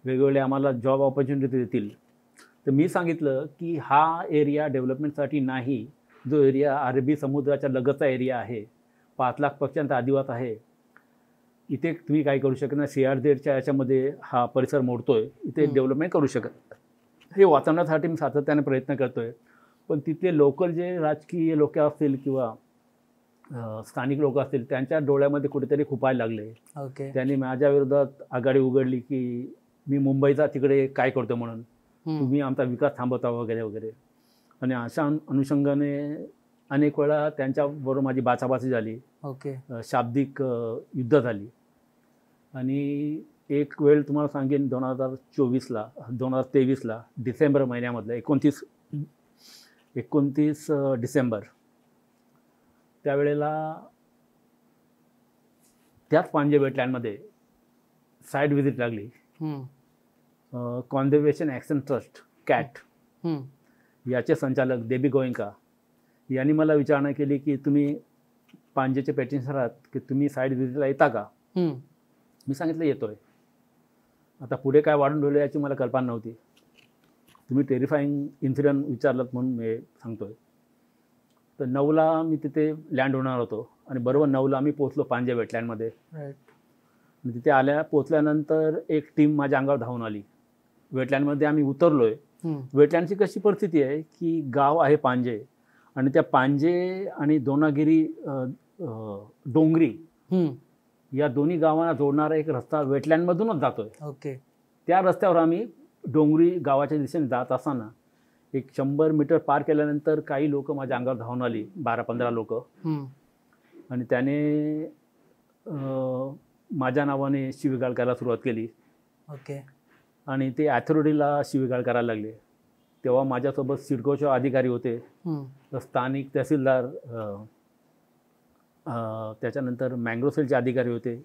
वेगवेगळे आम्हाला जॉब ऑपॉर्च्युनिटी देतील. तर मी सांगितलं की हा एरिया डेव्हलपमेंटसाठी नाही, जो एरिया अरबी समुद्राच्या लगतचा एरिया आहे, 5 लाख पक्ष्यांचा आदिवास आहे, इथे तुम्ही काही करू शकत नाही. CRZच्या याच्यामध्ये हा परिसर मोडतोय, इथे डेव्हलपमेंट करू शकत. हे वाचवण्यासाठी मी सातत्याने प्रयत्न करतोय. पण तिथले लोकल जे राजकीय लोक असतील किंवा स्थानिक लोक असतील, त्यांच्या डोळ्यामध्ये कुठेतरी खुपायला लागले. ओके. त्यांनी माझ्या विरोधात आघाडी उघडली की मी मुंबईचा तिकडे काय करतो म्हणून, तुम्ही आमचा विकास थांबवता वगैरे वगैरे. आणि अशा अनुषंगाने अनेक वेळा त्यांच्याबरोबर माझी बाचाबाची झाली. ओके. शाब्दिक युद्ध झाली. आणि एक वेळ तुम्हाला सांगेन 2023ला डिसेंबर महिन्यामधलं 29 डिसेंबर, त्यावेळेला त्याच पांजे वेटलँडमध्ये साईट व्हिजिट लागली. कॉन्झर्वेशन ॲक्शन ट्रस्ट कॅट याचे संचालक देबी गोयंका यांनी मला विचारणा केली की तुम्ही पांजेचे पेटिशनर आहात की तुम्ही साईट व्हिजिटला येता का? मी सांगितलं येतोय. आता पुढे काय वाढून ठेवलं याची मला कल्पना नव्हती. तुम्ही टेरिफाईंग इन्सिडेंट विचारलात म्हणून मी सांगतोय. तर 9ला मी तिथे लँड होणार होतो आणि बरोबर 9ला आम्ही पोचलो पांजे वेटलँडमध्ये. तिथे पोचल्यानंतर एक टीम माझ्या अंगावर धावून आली. वेटलँडमध्ये आम्ही उतरलोय. वेटलँडची कशी परिस्थिती आहे की गाव आहे पांजे आणि त्या पांजे आणि दोनागिरी डोंगरी या दोन्ही गावांना जोडणारा एक रस्ता वेटलँडमधूनच जातोय. ओके. त्या रस्त्यावर आम्ही डोंगरी गावाच्या दिशेने जात असताना एक 100 मीटर पार केल्यानंतर काही लोक माझ्या अंगावर धावून आली, 12-15 लोक. आणि त्याने माझ्या नावाने शिवीगाळ करायला सुरुवात केली. ओके. आणि ते अथॉरिटीला शिवीगाळ करायला लागले. तेव्हा माझ्यासोबत सिडकोचे अधिकारी होते, स्थानिक तहसीलदार, त्याच्यानंतर मँग्रोसेलचे अधिकारी होते,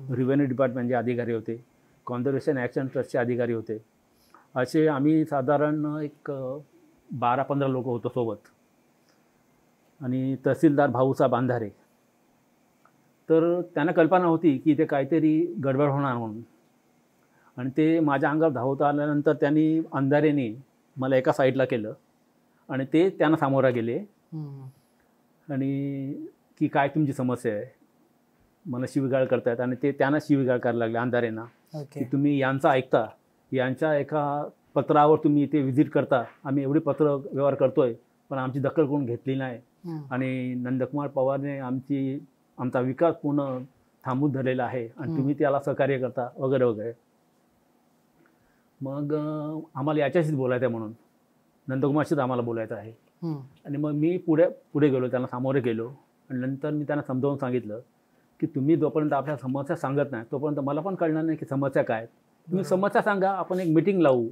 रिव्हेन्यू डिपार्टमेंटचे अधिकारी होते, कॉन्झर्वेशन ॲक्शन ट्रस्टचे अधिकारी होते. असे आम्ही साधारण एक 12-15 लोक होतो सोबत. आणि तहसीलदार भाऊसाहेब अंधारे. तर त्यांना कल्पना होती की इथे काहीतरी गडबड होणार म्हणून. आणि ते माझ्या अंगावर धावत आल्यानंतर त्यांनी अंधारेने मला एका साईडला केलं आणि ते त्यांना सामोरा गेले हम्म. आणि की काय तुमची समस्या आहे, मला शिवीगाळ करतायत. आणि ते त्यांना शिवीगाळ करायला लागले अंधारेंना, ओके. की तुम्ही यांचा ऐकता, यांच्या एका पत्रावर तुम्ही इथे व्हिजिट करता, आम्ही एवढी पत्र व्यवहार करतोय पण आमची दखल कोण घेतली नाही. हम्म. आणि नंदकुमार पवारने आमचा विकास पूर्ण थांबून धरलेला आहे आणि तुम्ही त्याला सहकार्य करता वगैरे वगैरे. मग आम्हाला याच्याशीच बोलायचं आहे म्हणून नंदकुमारशीच आम्हाला बोलायचं आहे. हम्म. आणि मग मी पुढे गेलो, त्यांना सामोरे गेलो आणि नंतर मी त्यांना समजावून सांगितलं की तुम्ही जोपर्यंत आपल्या समस्या सांगत नाही तोपर्यंत मला पण कळणार नाही की समस्या काय. तुम्ही समस्या सांगा, आपण एक मीटिंग लावू.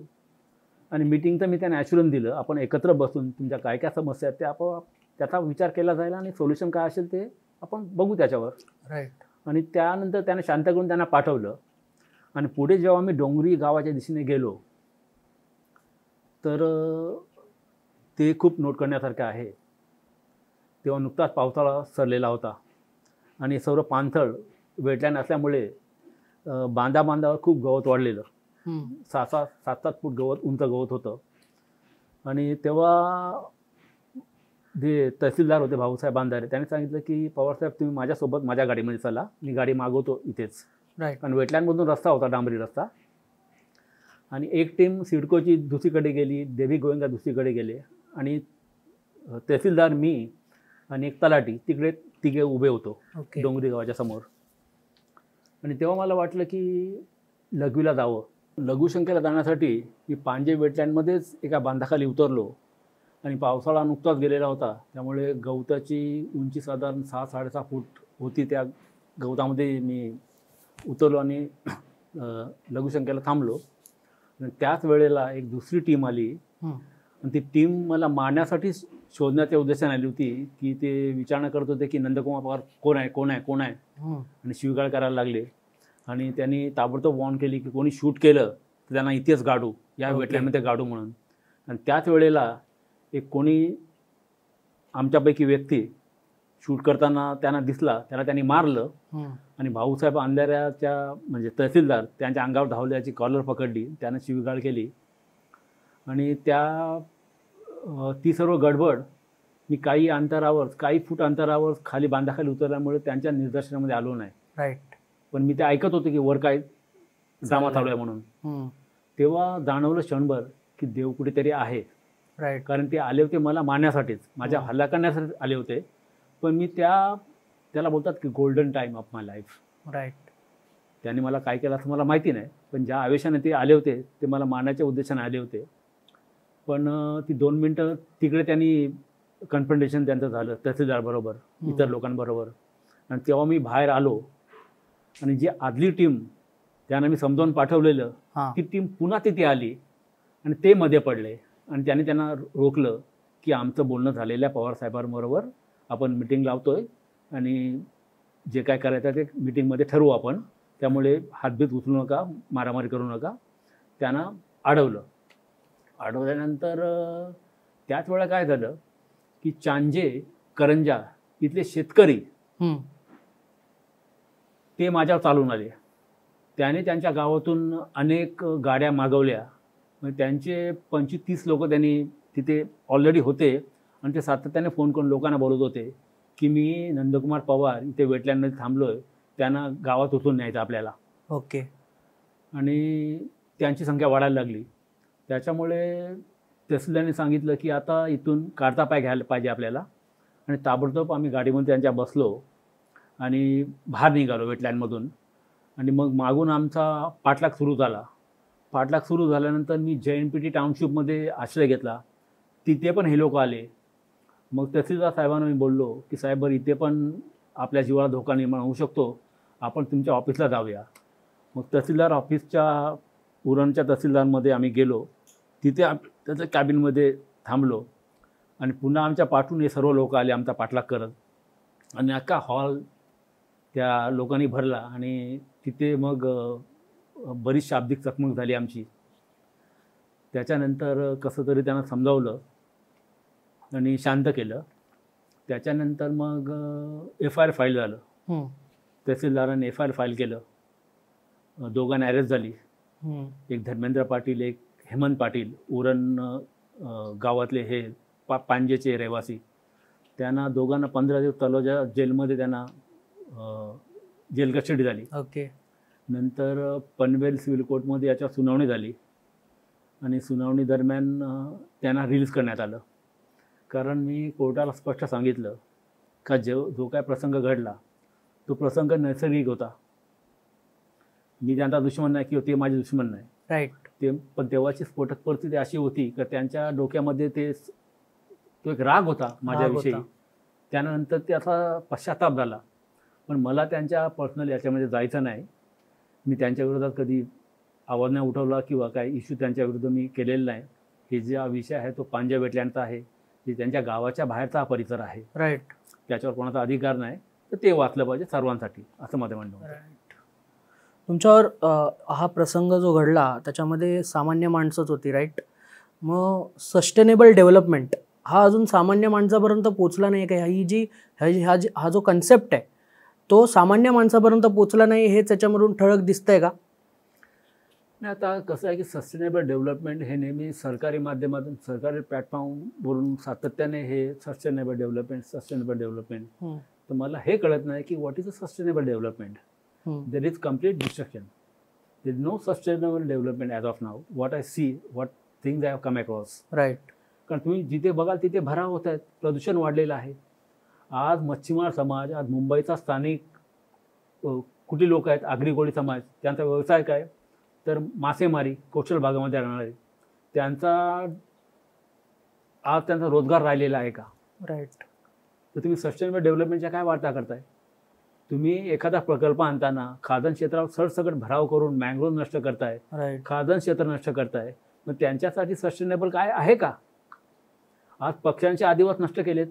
आणि मीटिंगचं मी त्यांना ॲश्युरन्स दिलं, आपण एकत्र बसून तुमच्या काय काय समस्या आहेत ते आपोआप त्याचा विचार केला जाईल आणि सोल्युशन काय असेल ते आपण बघू त्याच्यावर. राईट. आणि त्यानंतर त्यांना शांत करून त्यांना पाठवलं. आणि पुढे जेव्हा मी डोंगरी गावाच्या दिशेने गेलो तर ते खूप नोट करण्यासारखं आहे. तेव्हा नुकताच पावसाळा सरलेला होता आणि सर्व पाणथळ वेटलँड असल्यामुळे बांधावर खूप गवत वाढलेलं, 7-7 फूट गवत, उंच गवत होतं. आणि तेव्हा जे तहसीलदार होते भाऊसाहेब अंधारे, त्यांनी सांगितलं की पवारसाहेब तुम्ही माझ्यासोबत माझ्या गाडीमध्ये चला, मी गाडी मागवतो इथेच. राईट. कारण वेटलँडमधून रस्ता होता, डांबरी रस्ता. आणि एक टीम सिडकोची दुसरीकडे गेली, देवी गोविंदा दुसरीकडे गेले आणि तहसीलदार, मी आणि एक तलाठी तिकडे तिघे उभे होतो ओके. डोंगरी गावाच्या समोर. आणि तेव्हा मला वाटलं की लघवीला जावं. लघुशंकेला जाण्यासाठी मी पांजे वेटलँडमध्येच एका बांधाखाली उतरलो. आणि पावसाळा नुकताच गेलेला होता, त्यामुळे गवताची उंची साधारण 6-6.5 फूट होती. त्या गवतामध्ये मी उतरलो आणि लघुशंकेला थांबलो. आणि त्याच वेळेला एक दुसरी टीम आली आणि ती टीम मला मारण्यासाठी शोधण्याच्या उद्देशाने आली होती, की ते विचारणा करत होते की नंदकुमार पवार कोण आहे, कोण आहे, कोण आहे. आणि शिवीगाळ करायला लागले. आणि त्यांनी ताबडतोब वॉर्न केली की कोणी शूट केलं तर त्यांना इथेच गाडू, या वेटलँडमध्ये गाडू म्हणून. आणि त्याच वेळेला एक कोणी आमच्यापैकी व्यक्ती शूट करताना त्यांना दिसला, त्याला त्यांनी मारलं. आणि भाऊसाहेब अंधाऱ्याच्या म्हणजे तहसीलदार त्यांच्या अंगावर धावल्याची कॉलर पकडली, त्यानं शिवीगाळ केली. आणि ती सर्व गडबड मी काही फूट अंतरावर खाली बांधाखाली उतरल्यामुळे त्यांच्या निदर्शनामध्ये आलो नाही. राईट. पण मी ते ऐकत होतो की वर काय ड्रामा चालू आहे म्हणून. तेव्हा जाणवलं क्षणभर की देव कुठेतरी आहे. राईट. कारण ते आले होते मला मारण्यासाठीच, माझ्या हल्ला करण्यासाठी आले होते. पण मी त्याला बोलतात की golden time of my life. Right. त्यांनी मला काय केलं असं मला माहिती नाही, पण ज्या आवेशाने ते आले होते ते मला मारण्याच्या उद्देशाने आले होते. पण ती 2 मिनटं तिकडे त्यांनी कन्फ्रंटेशन त्यांचं झालं तहसीलदारबरोबर, इतर लोकांबरोबर. आणि तेव्हा मी बाहेर आलो आणि जी आदली टीम त्यांना मी समजावून पाठवलेलं, ती टीम पुन्हा तिथे आली आणि ते मध्ये पडले. आणि त्यांना रोखलं की आमचं बोलणं झालेल्या पवारसाहेबांबरोबर आपण मिटिंग लावतोय आणि जे काय करायचं ते मिटिंगमध्ये ठरवू आपण, त्यामुळे हातबीत उचलू नका, मारामारी करू नका. त्यांना अडवल्यानंतर त्याच वेळा काय झालं की चांजे करंजा इथले शेतकरी ते माझ्यावर चालून आले. त्याने त्यांच्या गावातून अनेक गाड्या मागवल्या. मग त्यांचे 25-30 लोक त्यांनी तिथे ऑलरेडी होते आणि ते सातत्याने फोन करून लोकांना बोलत होते की मी नंदकुमार पवार इथे वेटलँडमध्ये थांबलो आहे, त्यांना गावात उचलून न्यायचं आपल्याला. ओके. आणि त्यांची संख्या वाढायला लागली. त्याच्यामुळे तहसीलदारांनी सांगितलं की आता इथून काढता पाय घ्यायला पाहिजे आपल्याला. आणि ताबडतोब आम्ही गाडीमध्ये त्यांच्या बसलो आणि बाहेर निघालो वेटलँडमधून. आणि मग मागून आमचा पाठलाग सुरू झाला. पाठलाग सुरू झाल्यानंतर मी JNPT टाउनशिपमध्ये आश्रय घेतला. तिथे पण हे लोक आले. मग तहसीलदार साहेबांना मी बोललो की साहेब, बरं इथे पण आपल्या जीवाला धोका निर्माण होऊ शकतो, आपण तुमच्या ऑफिसला जाऊया. मग तहसीलदार ऑफिसच्या उरणच्या तहसीलदारमध्ये आम्ही गेलो. तिथे त्याच्या कॅबिनमध्ये थांबलो आणि पुन्हा आमच्या पाठून हे सर्व लोक आले आमचा पाठलाग करत. आणि अख्खा हॉल त्या लोकांनी भरला आणि तिथे मग बरीच शाब्दिक चकमक झाली आमची. त्याच्यानंतर कसं तरी त्यांना समजावलं आणि शांत केलं. त्याच्यानंतर मग FIR फाईल झालं. तहसीलदारांनी FIR फाईल केलं. दोघांना अरेस्ट झाली. एक धर्मेंद्र पाटील, एक हेमंत पाटील, उरण गावातले हे पांजेचे रहिवासी. त्यांना दोघांना 15 दिवस तलोजा जेलमध्ये त्यांना जेल कस्टडी झाली. ओके. नंतर पनवेल सिव्हिल कोर्टमध्ये याच्यावर सुनावणी झाली आणि सुनावणी दरम्यान त्यांना रिलीज करण्यात आलं. कारण मी कोर्टाला स्पष्ट सांगितलं का जो काय प्रसंग घडला तो प्रसंग नैसर्गिक होता. मी त्यांचा दुश्मन नाही किंवा ते माझे दुश्मन नाही. राईट. ते पण तेव्हाची स्फोटक परिस्थिती अशी होती की त्यांच्या डोक्यामध्ये तो एक राग होता माझ्याविषयी. त्यानंतर त्याचा पश्चाताप झाला. पण मला त्यांच्या पर्सनल याच्यामध्ये जायचं नाही. मी त्यांच्या विरोधात कधी आवाज नाही उठवला किंवा काही इश्यू त्यांच्या विरुद्ध मी केलेला नाही. हे जो विषय आहे तो पांजे वेटलँडचा आहे, जे त्यांच्या गावाच्या बाहेरचा हा परिसर आहे. राईट. त्याच्यावर कोणाचा अधिकार नाही. तर ते वाचलं पाहिजे सर्वांसाठी, असं माझं म्हणणं होतं. राईट. तुमच्यावर हा प्रसंग जो घडला त्याच्यामध्ये सामान्य माणसंच होती. राईट. मग सस्टेनेबल डेव्हलपमेंट हा अजून सामान्य माणसापर्यंत पोचला नाही का? हा जो कन्सेप्ट आहे तो सामान्य माणसापर्यंत पोचला नाही हे त्याच्यामधून ठळक दिसतंय का? नाही, आता कसं आहे की सस्टेनेबल डेव्हलपमेंट हे नेहमी सरकारी माध्यमातून, सरकारी प्लॅटफॉर्मवरून सातत्याने हे सस्टेनेबल डेव्हलपमेंट. तर मला हे कळत नाही की what is a sustainable development. There is complete destruction. There is no sustainable development as of now. What I see, what things I have come across. Right. कारण तुम्ही जिथे बघाल तिथे भराव होत आहेत, प्रदूषण वाढलेलं आहे. आज मच्छीमार समाज, आज मुंबईचा स्थानिक कुठली लोक आहेत, आगरी कोळी समाज, त्यांचा व्यवसाय काय तर मासेमारी, कोस्टल भागामध्ये राहणारे, आज त्यांचा रोजगार राहिलेला आहे का? राईट. तर तुम्ही सस्टेनेबल डेव्हलपमेंटच्या काय वार्ता करताय? तुम्ही एखादा प्रकल्प आणताना खाजण क्षेत्रावर सरसकट भराव करून मँग्रोव्ह नष्ट करताय, खाजण क्षेत्र नष्ट करताय. मग त्यांच्यासाठी सस्टेनेबल काय आहे का? आज पक्ष्यांचे आदिवास नष्ट केलेत,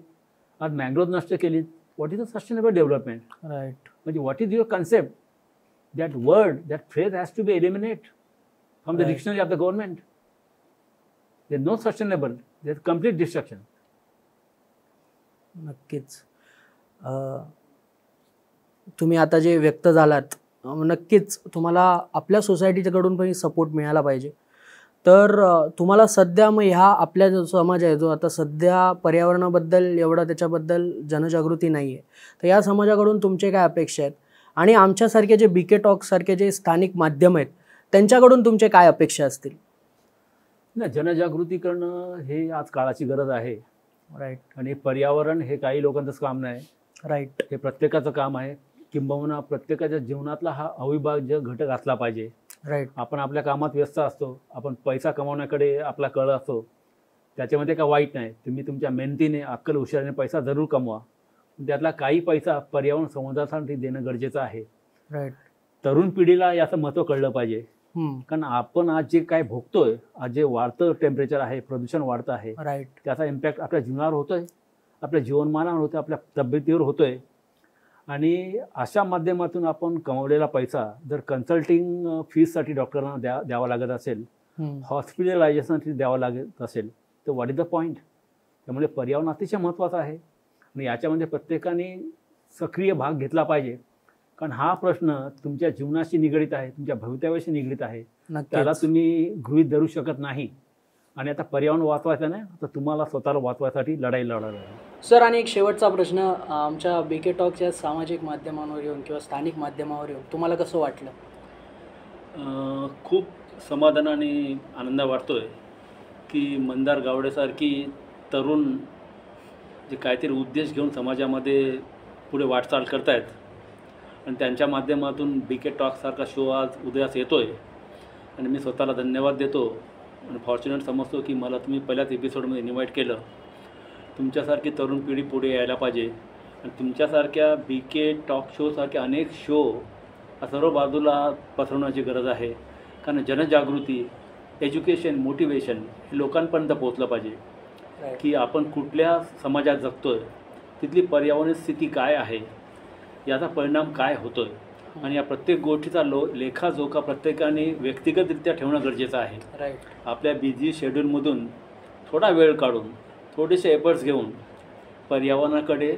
आज मँग्रोव्ह नष्ट केलीत. What is a sustainable development? Right. म्हणजे what is your concept? That word, that phrase has to be eliminated from the dictionary of the government. There is no sustainable. There is complete destruction. नक्कीच. तुम्ही आता जे व्यक्त झालात, नक्कीच तुम्हाला आपल्या सोसायटीकडून पण सपोर्ट मिळाला पाहिजे. तर तुम्हाला सध्या मग ह्या आपल्या जो समाज आहे जो आता सध्या पर्यावरणाबद्दल एवढा त्याच्याबद्दल जनजागृती नाही आहे, तर या समाजाकडून तुमचे काय अपेक्षा आहेत? आणि आमच्यासारखे जे बीके टॉक्स सारखे जे स्थानिक माध्यम आहेत त्यांच्याकडून तुमचे काय अपेक्षा असतील? नाही, जनजागृती करणं हे आज काळाची गरज आहे. राईट. आणि पर्यावरण हे काही लोकांचंच काम नाही. राईट. हे प्रत्येकाचं काम आहे. किंबहुना प्रत्येकाच्या जीवनातला हा अविभाज्य घटक असला पाहिजे. राईट. आपण आपल्या कामात व्यस्त असतो, आपण पैसा कमावण्याकडे आपला कल असतो, त्याच्यामध्ये काय वाईट नाही. तुम्ही तुमच्या मेहनतीने, अक्कल हुशारीने पैसा जरूर कमवा. त्यातला काही पैसा पर्यावरण संवर्धनासाठी देणं गरजेचं आहे. राईट. तरुण पिढीला याचं महत्त्व कळलं पाहिजे. कारण आपण आज जे काय भोगतोय, आज जे वाढतं टेम्परेचर आहे, प्रदूषण वाढतं आहे, राईट, त्याचा इम्पॅक्ट आपल्या जीवनावर होतोय, आपल्या जीवनमानावर होतोय, आपल्या तब्येतीवर होतोय. आणि अशा माध्यमातून आपण कमवलेला पैसा जर कन्सल्टिंग फीजसाठी डॉक्टरांना द्यावा लागत असेल, हॉस्पिटलायझेशनसाठी द्यावं लागत असेल, तर व्हॉट इज द पॉईंट? त्यामुळे पर्यावरण अतिशय महत्त्वाचं आहे आणि याच्यामध्ये प्रत्येकाने सक्रिय भाग घेतला पाहिजे. कारण हा प्रश्न तुमच्या जीवनाशी निगडीत आहे, तुमच्या भवितव्याशी निगडीत आहे. त्याला तुम्ही गृहीत धरू शकत नाही. आणि आता पर्यावरण वाचवायचं नाही, तर तुम्हाला स्वतःला वाचवायसाठी लढाई लढायला आहे. सर, आणि एक शेवटचा प्रश्न, आमच्या बीके टॉकच्या सामाजिक माध्यमांवर येऊन किंवा स्थानिक माध्यमावर येऊन तुम्हाला कसं वाटलं? खूप समाधान आणि आनंद वाटतोय की मंदार गावडेसारखी तरुण जे काहीतरी उद्देश घेऊन समाजामध्ये पुढे वाटचाल करतायत आणि त्यांच्या माध्यमातून बीके टॉकसारखा शो आज उदयास येतोय. आणि मी स्वतःला धन्यवाद देतो आणि फॉर्च्युनेट समजतो की मला तुम्ही पहिल्याच एपिसोडमध्ये इन्व्हाइट केलं. तुमच्यासारखी तरुण पिढी पुढे यायला पाहिजे आणि तुमच्यासारख्या बीके टॉक शोसारखे अनेक शो सर्व बाजूला पसरवण्याची गरज आहे. कारण जनजागृती, एज्युकेशन, मोटिवेशन हे लोकांपर्यंत पोहोचलं पाहिजे की आपण कुठल्या समाजात जगतोय, तिथली पर्यावरण स्थिती काय आहे, याचा परिणाम काय होतोय. आणि या प्रत्येक गोष्टीचा लेखाजोखा प्रत्येकाने व्यक्तिगतरित्या ठेवणं गरजेचं आहे. राईट. आपल्या बिझी शेड्यूलमधून थोडा वेळ काढून थोडेसे एफर्ट्स घेऊन पर्यावरणाकडे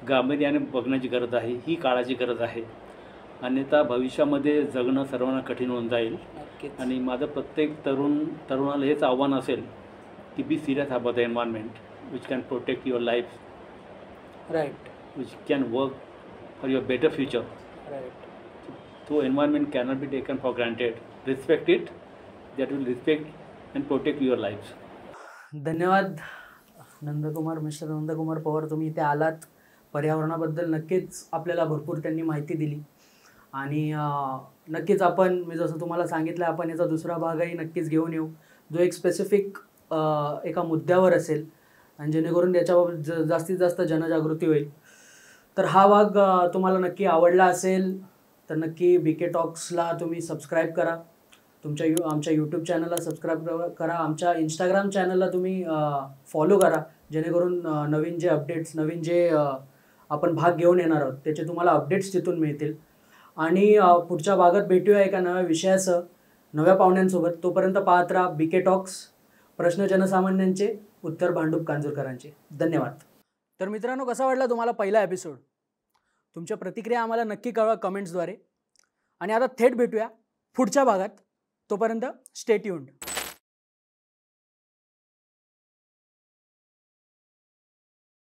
गांभीर्याने बघण्याची गरज आहे. ही काळाची गरज आहे. अन्यथा भविष्यामध्ये जगणं सर्वांना कठीण होऊन जाईल. आणि माझं प्रत्येक तरुणाला हेच आव्हान असेल to be serious about the environment, which can protect your life, right which can work for your better future. राईट. So environment cannot be taken for granted. Respect it, that will respect and protect your lives. धन्यवाद Nandkumar, mister Nandkumar Pawar, तुम्ही इथे आलात. पर्यावरणाबद्दल नक्कीच आपल्याला भरपूर त्यांनी माहिती दिली आणि नक्कीच आपण, मी जसं तुम्हाला सांगितलं, आपण याचा दुसरा भागही नक्कीच घेऊन येऊ, जो एक स्पेसिफिक एका मुद्द्यावर असेल आणि जेणेकरून त्याच्याबाबत जास्तीत जास्त जनजागृती होईल. तर हा भाग तुम्हाला नक्की आवडला असेल तर नक्की BK टॉक्सला तुम्ही सबस्क्राईब करा. आमच्या यूट्यूब चॅनलला सबस्क्राईब करा. आमच्या इंस्टाग्राम चॅनलला तुम्ही फॉलो करा, जेणेकरून नवीन जे अपडेट्स, नवीन जे आपण भाग घेऊन येणार आहोत त्याचे तुम्हाला अपडेट्स तिथून मिळतील. आणि पुढच्या भागात भेटूया एका नव्या विषयासह, नव्या पाहुण्यांसोबत. तोपर्यंत पाहत राहा BK टॉक्स, प्रश्न जनसामान्यांचे, उत्तर भांडूप कांजूरकरांचे. धन्यवाद. तर मित्रांनो, कसा वाटला तुम्हाला पहिला एपिसोड? तुमच्या प्रतिक्रिया आम्हाला नक्की कळवा कमेंट्सद्वारे. आणि आता थेट भेटूया पुढच्या भागात. तोपर्यंत स्टे ट्यून्ड.